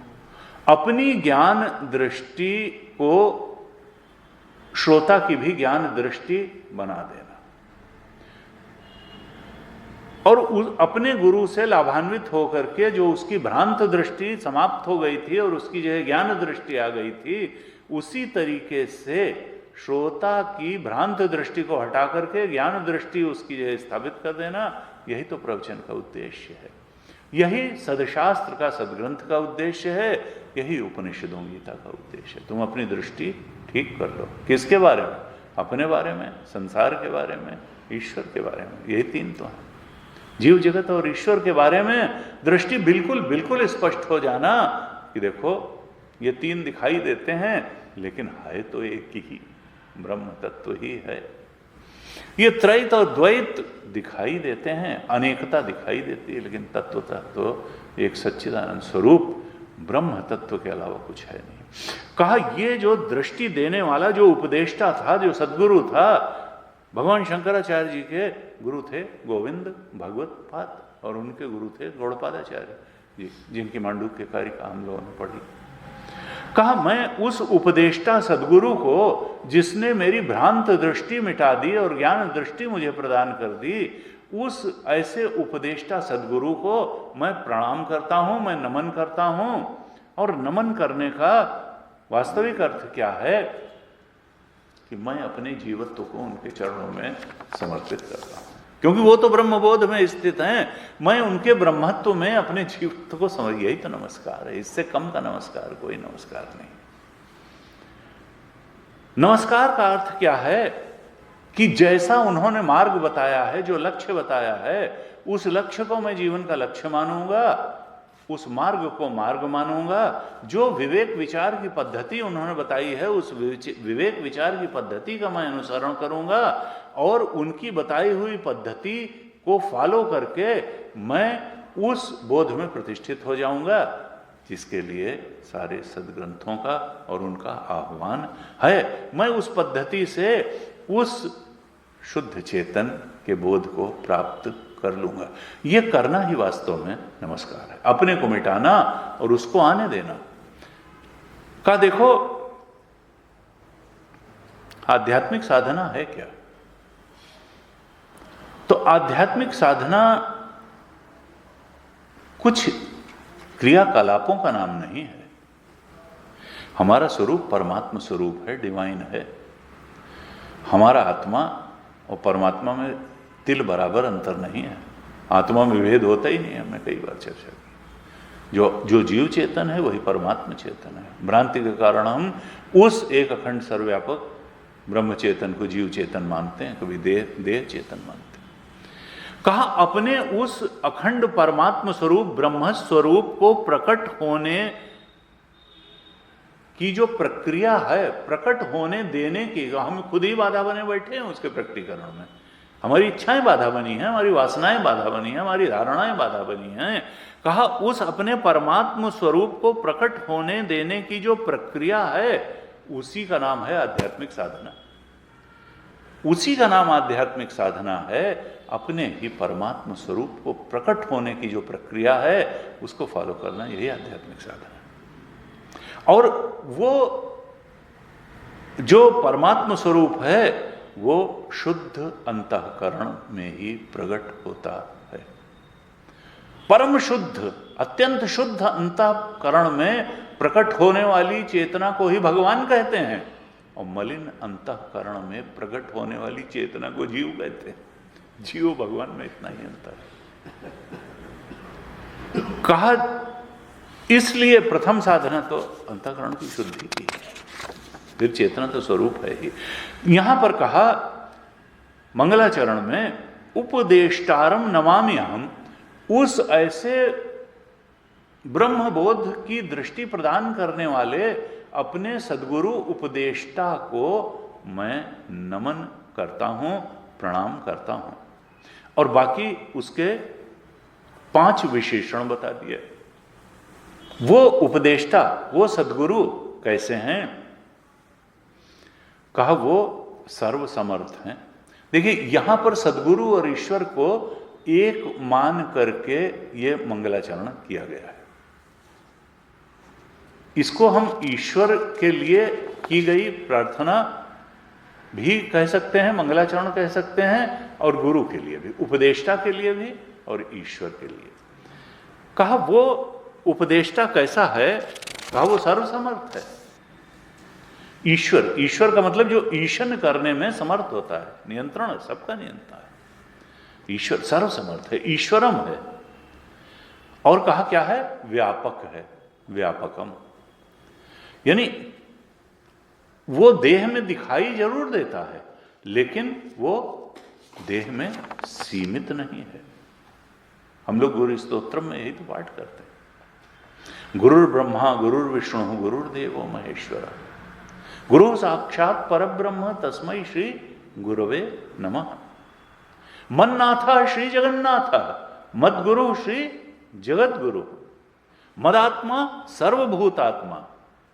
अपनी ज्ञान दृष्टि को श्रोता की भी ज्ञान दृष्टि बना देना और अपने गुरु से लाभान्वित होकर के जो उसकी भ्रांत दृष्टि समाप्त हो गई थी और उसकी जो है ज्ञान दृष्टि आ गई थी, उसी तरीके से श्रोता की भ्रांत दृष्टि को हटा करके ज्ञान दृष्टि उसकी जो है स्थापित कर देना। यही तो प्रवचन का उद्देश्य है, यही सदशास्त्र का, सदग्रंथ का उद्देश्य है, यही उपनिषदों गीता का उद्देश्य है। तुम अपनी दृष्टि ठीक कर लो। किसके बारे में, अपने बारे में, संसार के बारे में, ईश्वर के बारे में। यही तीन तो है, जीव जगत और ईश्वर के बारे में दृष्टि बिल्कुल बिल्कुल स्पष्ट हो जाना कि देखो ये तीन दिखाई देते हैं लेकिन है तो एक ही ब्रह्म तत्व ही है। ये त्रैत और द्वैत दिखाई देते हैं, अनेकता दिखाई देती है, लेकिन तत्वतः तो एक सच्चिदानंद स्वरूप ब्रह्म तत्व के अलावा कुछ है नहीं। कहा ये जो दृष्टि देने वाला जो उपदेष्टा था, जो सद्गुरु था, भगवान शंकराचार्य जी के गुरु थे गोविंद भगवत पाद और उनके गुरु थे गौड़पादाचार्य जी, जिनकी मांडूक्य कारिका हम लोगों ने पढ़ी। कहा मैं उस उपदेष्टा सद्गुरु को, जिसने मेरी भ्रांत दृष्टि मिटा दी और ज्ञान दृष्टि मुझे प्रदान कर दी, उस ऐसे उपदेष्टा सद्गुरु को मैं प्रणाम करता हूं, मैं नमन करता हूं। और नमन करने का वास्तविक अर्थ क्या है कि मैं अपने जीवत्व को उनके चरणों में समर्पित करता हूं, क्योंकि वो तो ब्रह्मबोध में स्थित हैं। मैं उनके ब्रह्मत्व में अपने जीवत्व को समझ, यही तो नमस्कार है। इससे कम का नमस्कार कोई नमस्कार नहीं। नमस्कार का अर्थ क्या है कि जैसा उन्होंने मार्ग बताया है, जो लक्ष्य बताया है, उस लक्ष्य को मैं जीवन का लक्ष्य मानूंगा, उस मार्ग को मार्ग मानूंगा। जो विवेक विचार की पद्धति उन्होंने बताई है, उस विवेक विचार की पद्धति का मैं अनुसरण करूंगा और उनकी बताई हुई पद्धति को फॉलो करके मैं उस बोध में प्रतिष्ठित हो जाऊंगा, जिसके लिए सारे सदग्रंथों का और उनका आह्वान है। मैं उस पद्धति से उस शुद्ध चेतन के बोध को प्राप्त कर लूंगा। यह करना ही वास्तव में नमस्कार है, अपने को मिटाना और उसको आने देना। का देखो आध्यात्मिक साधना है क्या? तो आध्यात्मिक साधना कुछ क्रियाकलापों का नाम नहीं है। हमारा स्वरूप परमात्मा स्वरूप है, डिवाइन है। हमारा आत्मा और परमात्मा में तिल बराबर अंतर नहीं है। आत्मा में भेद होता ही नहीं है, हमने कई बार चर्चा की। जो जीव चेतन है वही परमात्मा चेतन है। भ्रांति के कारण हम उस एक अखंड सर्वव्यापक ब्रह्म चेतन को जीव चेतन मानते हैं, कभी देह चेतन मानते हैं। कहा अपने उस अखंड परमात्मा स्वरूप ब्रह्म स्वरूप को प्रकट होने की जो प्रक्रिया है, प्रकट होने देने की, हम खुद ही बाधा बने बैठे हैं उसके प्रकटीकरण में। हमारी इच्छाएं बाधा बनी हैं, हमारी वासनाएं बाधा बनी हैं, हमारी धारणाएं बाधा बनी हैं। कहा उस अपने परमात्म स्वरूप को प्रकट होने देने की जो प्रक्रिया है उसी का नाम है आध्यात्मिक साधना। उसी का नाम आध्यात्मिक साधना है। अपने ही परमात्म स्वरूप को प्रकट होने की जो प्रक्रिया है उसको फॉलो करना, यही आध्यात्मिक साधना है। और वो जो परमात्म स्वरूप है वो शुद्ध अंतःकरण में ही प्रकट होता है। परम शुद्ध, अत्यंत शुद्ध अंतःकरण में प्रकट होने वाली चेतना को ही भगवान कहते हैं, और मलिन अंतःकरण में प्रकट होने वाली चेतना को जीव कहते हैं। जीव भगवान में इतना ही अंतर है। कहा इसलिए प्रथम साधना तो अंतःकरण की शुद्धि की, फिर चेतना तो स्वरूप है ही। यहां पर कहा मंगलाचरण में उपदेष्टारम नमामि अहम, उस ऐसे ब्रह्मबोध की दृष्टि प्रदान करने वाले अपने सद्गुरु उपदेष्टा को मैं नमन करता हूं, प्रणाम करता हूं। और बाकी उसके 5 विशेषण बता दिए। वो उपदेष्टा, वो सद्गुरु कैसे हैं? कहा वो सर्वसमर्थ हैं। देखिए यहां पर सद्गुरु और ईश्वर को एक मान करके ये मंगलाचरण किया गया है। इसको हम ईश्वर के लिए की गई प्रार्थना भी कह सकते हैं, मंगलाचरण कह सकते हैं, और गुरु के लिए भी, उपदेष्टा के लिए भी और ईश्वर के लिए। कहा वो उपदेष्टा कैसा है? कहा वो सर्वसमर्थ है। ईश्वर, ईश्वर का मतलब जो ईशन करने में समर्थ होता है, नियंत्रण है, सबका नियंत्रण है। ईश्वर सर्वसमर्थ है, ईश्वरम है। और कहा क्या है? व्यापक है, व्यापकम। यानी वो देह में दिखाई जरूर देता है, लेकिन वो देह में सीमित नहीं है। हम लोग गुरु स्तोत्र में यही तो पाठ करते हैं, गुरुर् ब्रह्मा गुरुर्विष्णु गुरुर्देवो महेश्वर, गुरु साक्षात परब्रह्म तस्मै श्री गुरवे नमः। मन्नाथ श्री जगन्नाथ, मद्गुरु श्री जगद्गुरु, मदात्मा सर्वभूतात्मा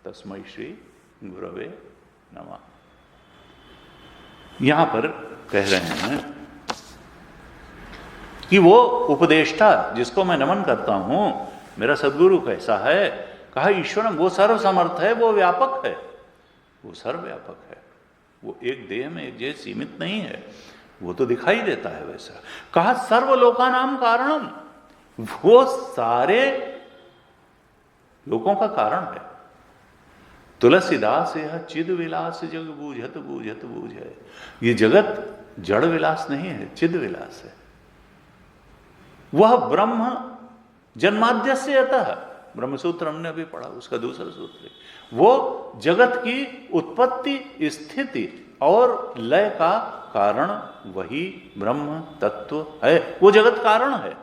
तस्मै श्री गुरवे नमः। यहां पर कह रहे हैं कि वो उपदेष्टा जिसको मैं नमन करता हूं, मेरा सद्गुरु कैसा है? कहा ईश्वरम, वो सर्वसमर्थ है, वो व्यापक है, वो सर्वव्यापक है। वो एक देह में एक जैसे सीमित नहीं है, वो तो दिखाई देता है वैसा। कहा सर्वलोकानाम कारणम, वो सारे लोगों का कारण है। तुलसीदास यह चिद विलास जग बूझत बूझत बूझे। ये जगत जड़ विलास नहीं है, चिद विलास है। वह ब्रह्म जन्माद्यस्य अतः, ब्रह्मसूत्र हमने अभी पढ़ा, उसका दूसरा सूत्र है। वो जगत की उत्पत्ति, स्थिति और लय का कारण वही ब्रह्म तत्व है। वो जगत कारण है,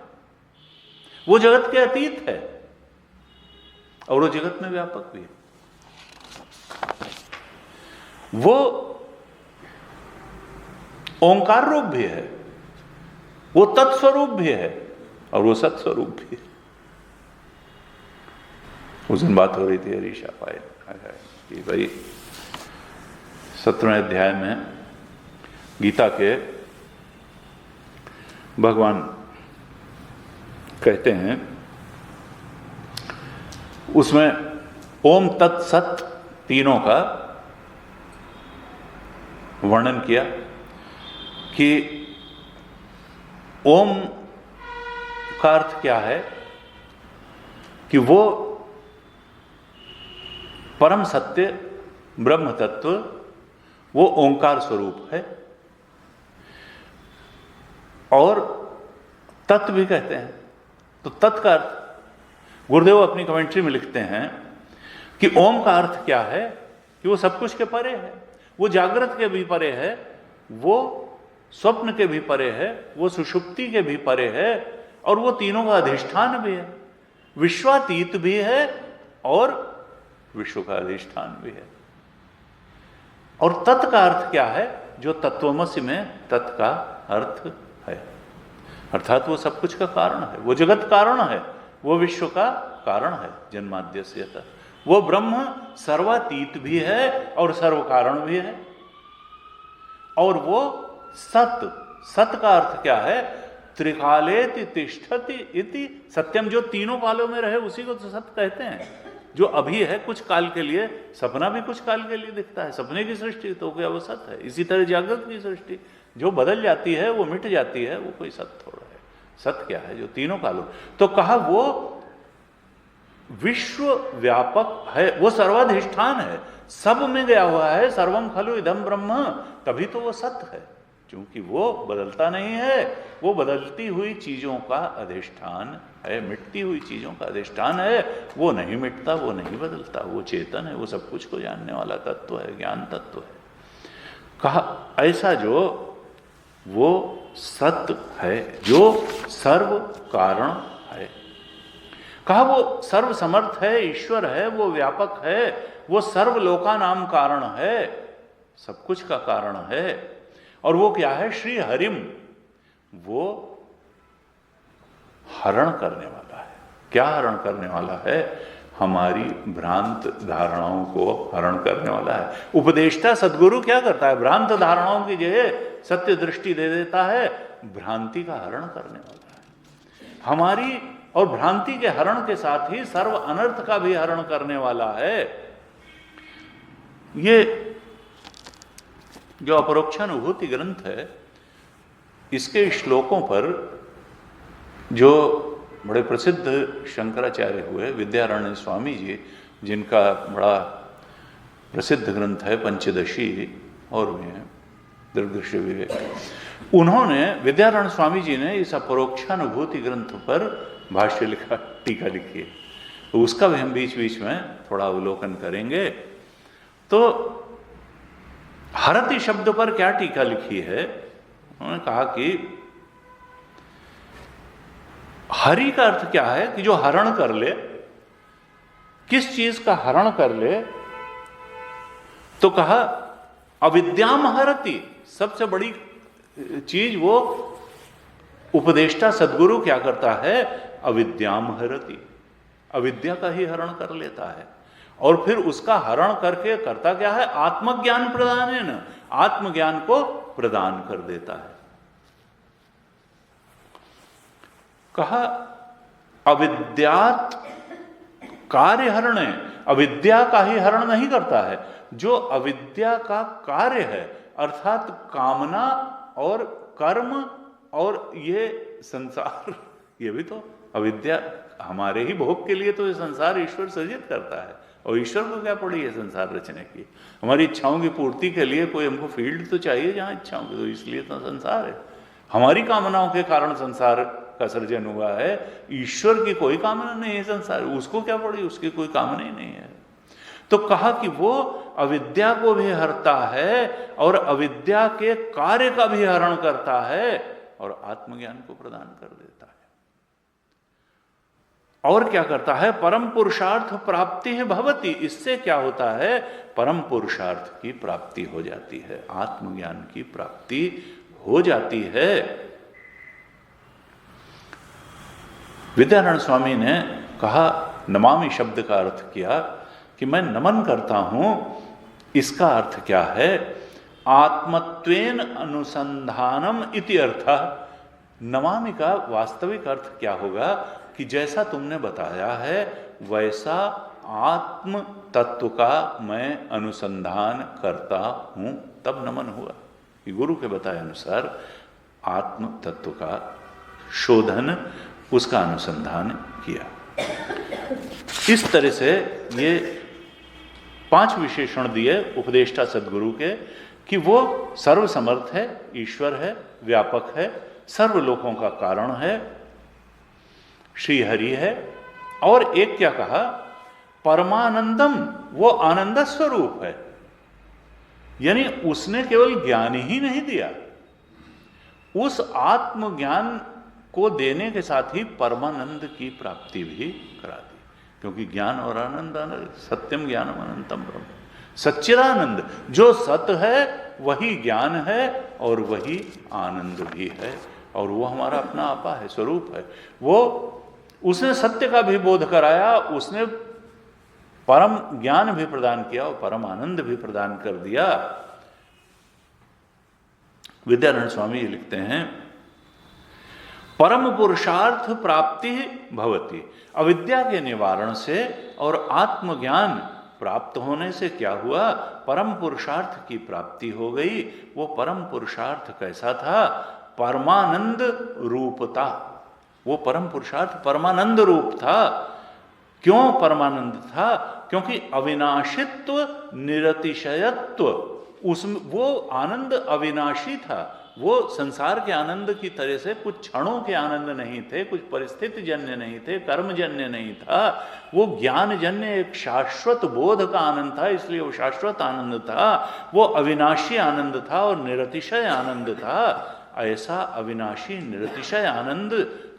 वो जगत के अतीत है, और वो जगत में व्यापक भी है। वो ओंकार रूप भी है, वो तत्स्वरूप भी है, और वो सत्स्वरूप भी है। उस दिन बात हो रही थी हरीशा पाए कि भाई 17वें अध्याय में गीता के भगवान कहते हैं, उसमें ओम तत्सत तीनों का वर्णन किया कि ओम का अर्थ क्या है कि वो परम सत्य ब्रह्म तत्व, वो ओंकार स्वरूप है। और तत्व भी कहते हैं। तो तत् का अर्थ गुरुदेव अपनी कमेंट्री में लिखते हैं कि ओम का अर्थ क्या है कि वो सब कुछ के परे है, वो जागृत के भी परे है, वो स्वप्न के भी परे है, वो सुषुप्ति के भी परे है, और वो तीनों का अधिष्ठान भी है, विश्वातीत भी है और विश्व का अधिष्ठान भी है। और तत् का अर्थ क्या है जो तत्वमसि में तत् का अर्थ है, अर्थात वो सब कुछ का कारण है, वो जगत कारण है, वो विश्व का कारण है। जन्माद्यस्य, वो ब्रह्म सर्वातीत भी है और सर्व कारण भी है। और वो सत, सत का अर्थ क्या है? त्रिकालेति तिष्ठति इति सत्यम, जो तीनों कालों में रहे उसी को तो सत कहते हैं। जो अभी है कुछ काल के लिए, सपना भी कुछ काल के लिए दिखता है, सपने की सृष्टि तो क्या वो सत है? इसी तरह जागृत की सृष्टि जो बदल जाती है, वो मिट जाती है, वो कोई सत थोड़ा है। सत क्या है? जो तीनों कालों, तो कहा वो विश्व व्यापक है, वो सर्वाधिष्ठान है, सब में गया हुआ है। सर्वम खलु इदम ब्रह्म, तभी तो वो सत है, क्योंकि वो बदलता नहीं है, वो बदलती हुई चीजों का अधिष्ठान है, मिटती हुई चीजों का अधिष्ठान है। वो नहीं मिटता, वो नहीं बदलता, वो चेतन है, वो सब कुछ को जानने वाला तत्व है, ज्ञान तत्व है। कहा ऐसा जो वो सत है, जो सर्व कारण है। कहा वो सर्व समर्थ है, ईश्वर है, वो व्यापक है, वो सर्व लोका नाम कारण है, सब कुछ का कारण है। और वो क्या है? श्री हरिम, वो हरण करने वाला है। क्या हरण करने वाला है? हमारी भ्रांत धारणाओं को हरण करने वाला है। उपदेष्टा सद्गुरु क्या करता है? भ्रांत धारणाओं की जगह सत्य दृष्टि दे देता है, भ्रांति का हरण करने वाला है हमारी। और भ्रांति के हरण के साथ ही सर्व अनर्थ का भी हरण करने वाला है। ये जो अपरोक्षानुभूति ग्रंथ है, इसके श्लोकों पर जो बड़े प्रसिद्ध शंकराचार्य हुए विद्यारण्य स्वामी जी, जिनका बड़ा प्रसिद्ध ग्रंथ है पंचदशी और भी है दृग्दृश्य विवेक, उन्होंने विद्यारण्य स्वामी जी ने इस अपरोक्षानुभूति ग्रंथ पर भाष्य लिखा, टीका लिखी है, तो उसका भी हम बीच बीच में थोड़ा अवलोकन करेंगे। तो हरति शब्द पर क्या टीका लिखी है? उन्होंने कहा कि हरि का अर्थ क्या है? कि जो हरण कर ले। किस चीज का हरण कर ले? तो कहा अविद्याम हरति, सबसे बड़ी चीज वो उपदेष्टा सद्गुरु क्या करता है? अविद्याम हरति, अविद्या का ही हरण कर लेता है। और फिर उसका हरण करके करता क्या है? आत्मज्ञान प्रदान है ना, आत्मज्ञान को प्रदान कर देता है। कहा अविद्यात कार्य हरण है, अविद्या का ही हरण नहीं करता है, जो अविद्या का कार्य है, अर्थात कामना और कर्म और ये संसार, ये भी तो अविद्या, हमारे ही भोग के लिए तो ये संसार ईश्वर सृजित करता है। और ईश्वर को क्या पड़ी है संसार रचने की? हमारी इच्छाओं की पूर्ति के लिए कोई हमको फील्ड तो चाहिए जहां इच्छाओं की, तो इसलिए तो संसार है। हमारी कामनाओं के कारण संसार का सृजन हुआ है, ईश्वर की कोई कामना नहीं है संसार, उसको क्या पड़ी? उसकी कोई कामना ही नहीं है। तो कहा कि वो अविद्या को भी हरता है और अविद्या के कार्य का भी हरण करता है और आत्मज्ञान को प्रदान कर देता है। और क्या करता है? परम पुरुषार्थ प्राप्ति है भवती, इससे क्या होता है? परम पुरुषार्थ की प्राप्ति हो जाती है, आत्मज्ञान की प्राप्ति हो जाती है। विद्यारण्य स्वामी ने कहा नमामि शब्द का अर्थ किया कि मैं नमन करता हूं, इसका अर्थ क्या है? आत्मत्वेन अनुसंधानम इति अर्थ। नमामि का वास्तविक अर्थ क्या होगा? कि जैसा तुमने बताया है वैसा आत्म तत्व का मैं अनुसंधान करता हूं, तब नमन हुआ। कि गुरु के बताए अनुसार आत्म तत्व का शोधन, उसका अनुसंधान किया। इस तरह से ये 5 विशेषण दिए उपदेष्टा सद्गुरु के, कि वो सर्वसमर्थ है, ईश्वर है, व्यापक है, सर्व लोकों का कारण है, श्री हरि है। और एक क्या कहा? परमानंदम, वो आनंद स्वरूप है। यानी उसने केवल ज्ञान ही नहीं दिया, उस आत्मज्ञान को देने के साथ ही परमानंद की प्राप्ति भी करा दी। क्योंकि ज्ञान और आनंद, सत्यम ज्ञानम अनंतम ब्रह्म, सच्चिदानंद जो सत है वही ज्ञान है और वही आनंद भी है, और वो हमारा अपना आपा है, स्वरूप है। वो उसने सत्य का भी बोध कराया, उसने परम ज्ञान भी प्रदान किया और परम आनंद भी प्रदान कर दिया। विद्यारण्य स्वामी जी लिखते हैं, परम पुरुषार्थ प्राप्ति भवति। अविद्या के निवारण से और आत्मज्ञान प्राप्त होने से क्या हुआ? परम पुरुषार्थ की प्राप्ति हो गई। वो परम पुरुषार्थ कैसा था? परमानंद रूपता। वो परम पुरुषार्थ परमानंद रूप था। क्यों परमानंद था? क्योंकि अविनाशित्व, निरतिशयत्व, उसमें वो आनंद अविनाशी था। वो संसार के आनंद की तरह से कुछ क्षणों के आनंद नहीं थे, कुछ परिस्थिति जन्य नहीं थे, कर्मजन्य नहीं था। वो ज्ञान जन्य एक शाश्वत बोध का आनंद था, इसलिए वो शाश्वत आनंद था। वो अविनाशी आनंद था और निरतिशय आनंद था। ऐसा अविनाशी निरतिशय आनंद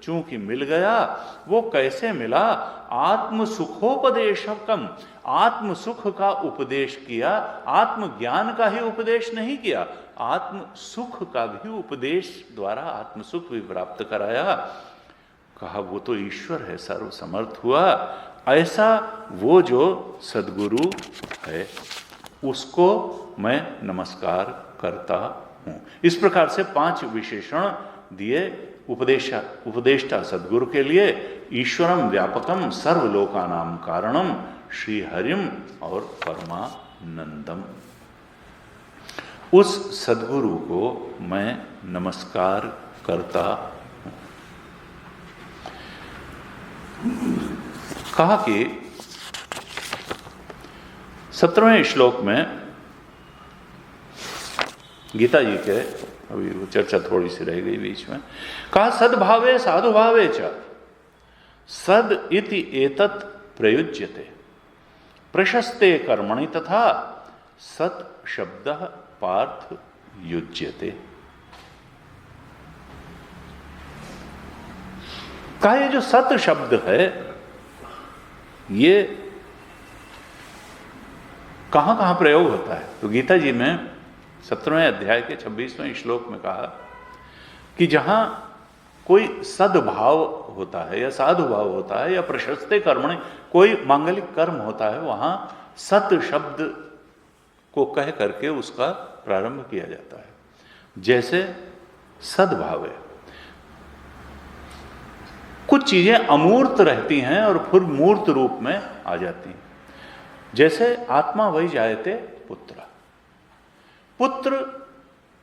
चूंकि मिल गया, वो कैसे मिला? आत्म सुखोपदेशकम, आत्म सुख का उपदेश किया। आत्म ज्ञान का ही उपदेश नहीं किया, आत्म सुख का भी उपदेश द्वारा आत्म सुख भी प्राप्त कराया। कहा वो तो ईश्वर है, सर्वसमर्थ हुआ। ऐसा वो जो सद्गुरु है उसको मैं नमस्कार करता हूं। इस प्रकार से 5 विशेषण दिए उपदेष्टा सद्गुरु के लिए। ईश्वरम व्यापकम सर्वलोकानाम कारणम श्री हरिम और परमानंदम। उस सद्गुरु को मैं नमस्कार करता हूं। कहा कि 17वें श्लोक में गीता जी के, अभी वो चर्चा थोड़ी सी रह गई बीच में, कहा सद्भावे साधुभावे च सद इति एतत् प्रयुज्यते प्रशस्ते कर्मणि तथा सत् शब्दः पार्थ युज्यते। कहा ये जो सत शब्द है ये कहां कहां प्रयोग होता है? तो गीता जी में 17वें अध्याय के 26वें श्लोक में कहा कि जहां कोई सद्भाव होता है या साधुभाव होता है या प्रशस्ते कर्मणि, कोई मांगलिक कर्म होता है, वहां सत शब्द को कह करके उसका प्रारंभ किया जाता है। जैसे सद्भाव है, कुछ चीजें अमूर्त रहती हैं और फिर मूर्त रूप में आ जाती हैं। जैसे आत्मा वही जायते पुत्र, पुत्र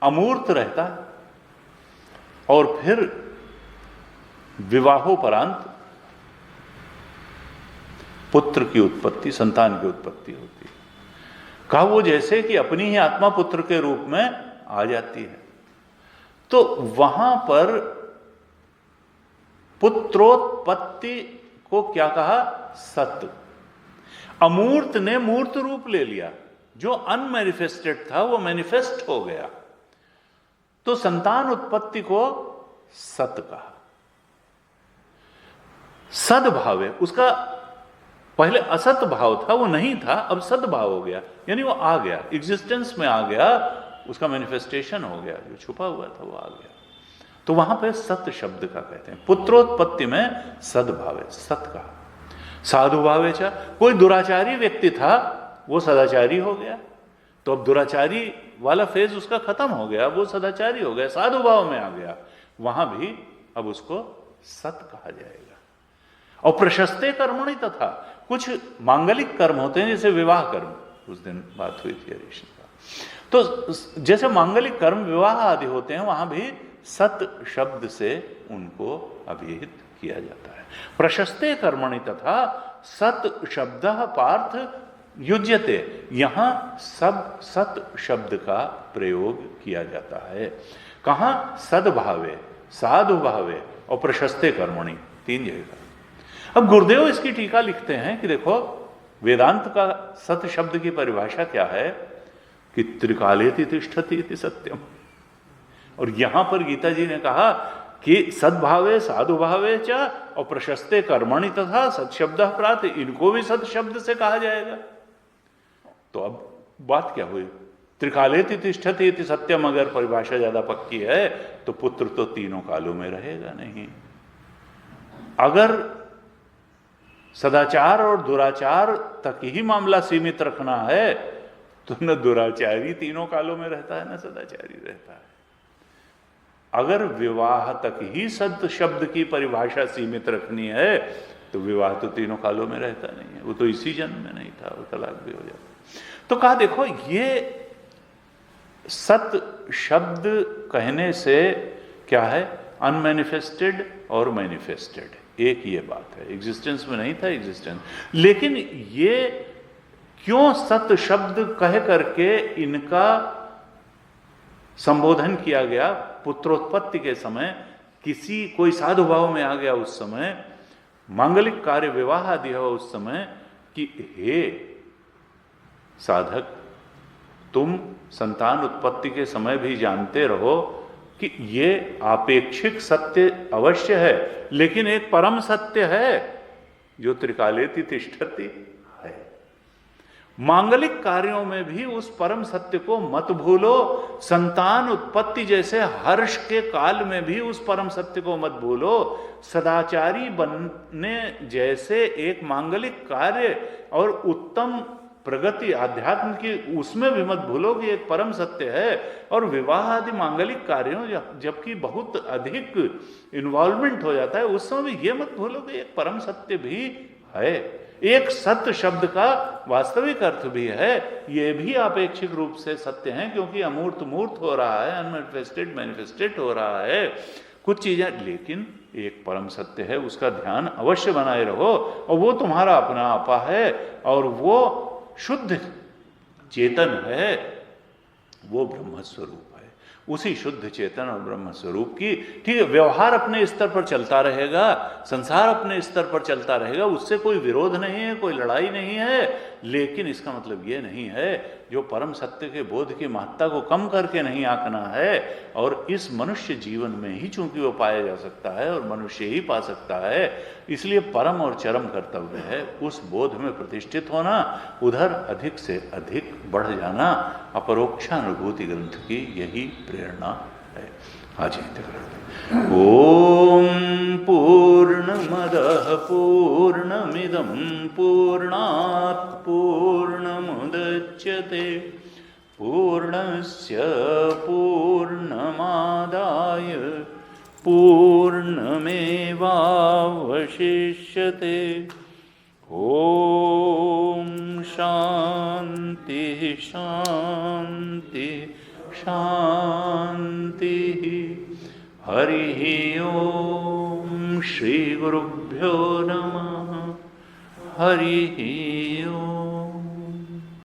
अमूर्त रहता है और फिर विवाहोपरांत पुत्र की उत्पत्ति, संतान की उत्पत्ति होती है। कहा वो जैसे कि अपनी ही आत्मा पुत्र के रूप में आ जाती है। तो वहां पर पुत्रोत्पत्ति को क्या कहा? सत। अमूर्त ने मूर्त रूप ले लिया, जो अनमैनिफेस्टेड था वो मैनिफेस्ट हो गया। तो संतान उत्पत्ति को सत कहा। सद्भाव है, उसका पहले असत भाव था, वो नहीं था, अब सद्भाव हो गया, यानी वो आ गया, एग्जिस्टेंस में आ गया, उसका मैनिफेस्टेशन हो गया, जो छुपा हुआ था वो आ गया। तो वहां पे सत शब्द का कहते हैं। पुत्रोत्पत्ति में सद्भाव है, सत का। साधुभाव है, कोई दुराचारी व्यक्ति था वो सदाचारी हो गया, तो अब दुराचारी वाला फेज उसका खत्म हो गया, वो सदाचारी हो गया, साधुभाव में आ गया, वहां भी अब उसको सत कहा जाएगा। और प्रशस्ते कर्मणि तथा, कुछ मांगलिक कर्म होते हैं जैसे विवाह कर्म, उस दिन बात हुई थी हरीश का, तो जैसे मांगलिक कर्म विवाह आदि होते हैं वहां भी सत शब्द से उनको अभिहित किया जाता है। प्रशस्ते कर्मणि तथा सत शब्द पार्थ युज्यते, यहां सब सत शब्द का प्रयोग किया जाता है। कहां? सद्भावे, साधुभावे और प्रशस्ते कर्मणि, 3 जगह। अब गुरुदेव इसकी टीका लिखते हैं कि देखो वेदांत का सत शब्द की परिभाषा क्या है कि त्रिकालेति तिष्ठति इति सत्यम। और यहां पर गीता जी ने कहा कि सद्भावे साधुभावे च और प्रशस्ते कर्मणि तथा सत्शब्द प्राप्त, इनको भी सत शब्द से कहा जाएगा। तो अब बात क्या हुई? त्रिकालेति तिष्ठति इति सत्यम अगर परिभाषा ज्यादा पक्की है तो पुत्र तो तीनों कालों में रहेगा नहीं। अगर सदाचार और दुराचार तक ही मामला सीमित रखना है तो न दुराचारी तीनों कालों में रहता है न सदाचारी रहता है। अगर विवाह तक ही सद शब्द की परिभाषा सीमित रखनी है तो विवाह तो तीनों कालों में रहता नहीं है, वो तो इसी जन्म में नहीं था, वो तलाक भी हो जाता। तो कहा देखो ये सत शब्द कहने से क्या है, अनमैनिफेस्टेड और मैनिफेस्टेड, एक ये बात है। एग्जिस्टेंस में नहीं था एग्जिस्टेंस, लेकिन ये क्यों सत शब्द कह करके इनका संबोधन किया गया पुत्रोत्पत्ति के समय, किसी कोई साधु भाव में आ गया उस समय, मांगलिक कार्य विवाह आदि हो उस समय, कि हे साधक तुम संतान उत्पत्ति के समय भी जानते रहो कि ये आपेक्षिक सत्य अवश्य है, लेकिन एक परम सत्य है जो त्रिकालेति तिष्ठति है। मांगलिक कार्यों में भी उस परम सत्य को मत भूलो, संतान उत्पत्ति जैसे हर्ष के काल में भी उस परम सत्य को मत भूलो, सदाचारी बनने जैसे एक मांगलिक कार्य और उत्तम प्रगति आध्यात्म की उसमें भी मत भूलो कि एक परम सत्य है। और विवाह आदि मांगलिक कार्यों जबकि बहुत अधिक इन्वॉल्वमेंट हो जाता है उस समय भी ये मत भूलो कि एक परम सत्य भी है। एक सत्य शब्द का वास्तविक अर्थ भी है, ये भी अपेक्षिक रूप से सत्य है, क्योंकि अमूर्त मूर्त हो रहा है, अनमैनिफेस्टेड मैनिफेस्टेड हो रहा है कुछ चीजें, लेकिन एक परम सत्य है, उसका ध्यान अवश्य बनाए रहो। और वो तुम्हारा अपना आपा है और वो शुद्ध चेतन है, वो ब्रह्म स्वरूप है। उसी शुद्ध चेतन और ब्रह्म स्वरूप की, ठीक है, व्यवहार अपने स्तर पर चलता रहेगा, संसार अपने स्तर पर चलता रहेगा, उससे कोई विरोध नहीं है, कोई लड़ाई नहीं है, लेकिन इसका मतलब ये नहीं है जो परम सत्य के बोध की महत्ता को कम करके नहीं आंकना है। और इस मनुष्य जीवन में ही चूंकि वो पाया जा सकता है और मनुष्य ही पा सकता है, इसलिए परम और चरम कर्तव्य है उस बोध में प्रतिष्ठित होना, उधर अधिक से अधिक बढ़ जाना। अपरोक्षानुभूति ग्रंथ की यही प्रेरणा है। आज ओम पूर्णमदः पूर्णमिदं पूर्णात् पूर्णमुदच्यते पूर्णस्य पूर्णमादाय पूर्णमेवावशिष्यते। ओम शांति शांति शांति। हरि ओम श्री गुरुभ्यो नमः। हरि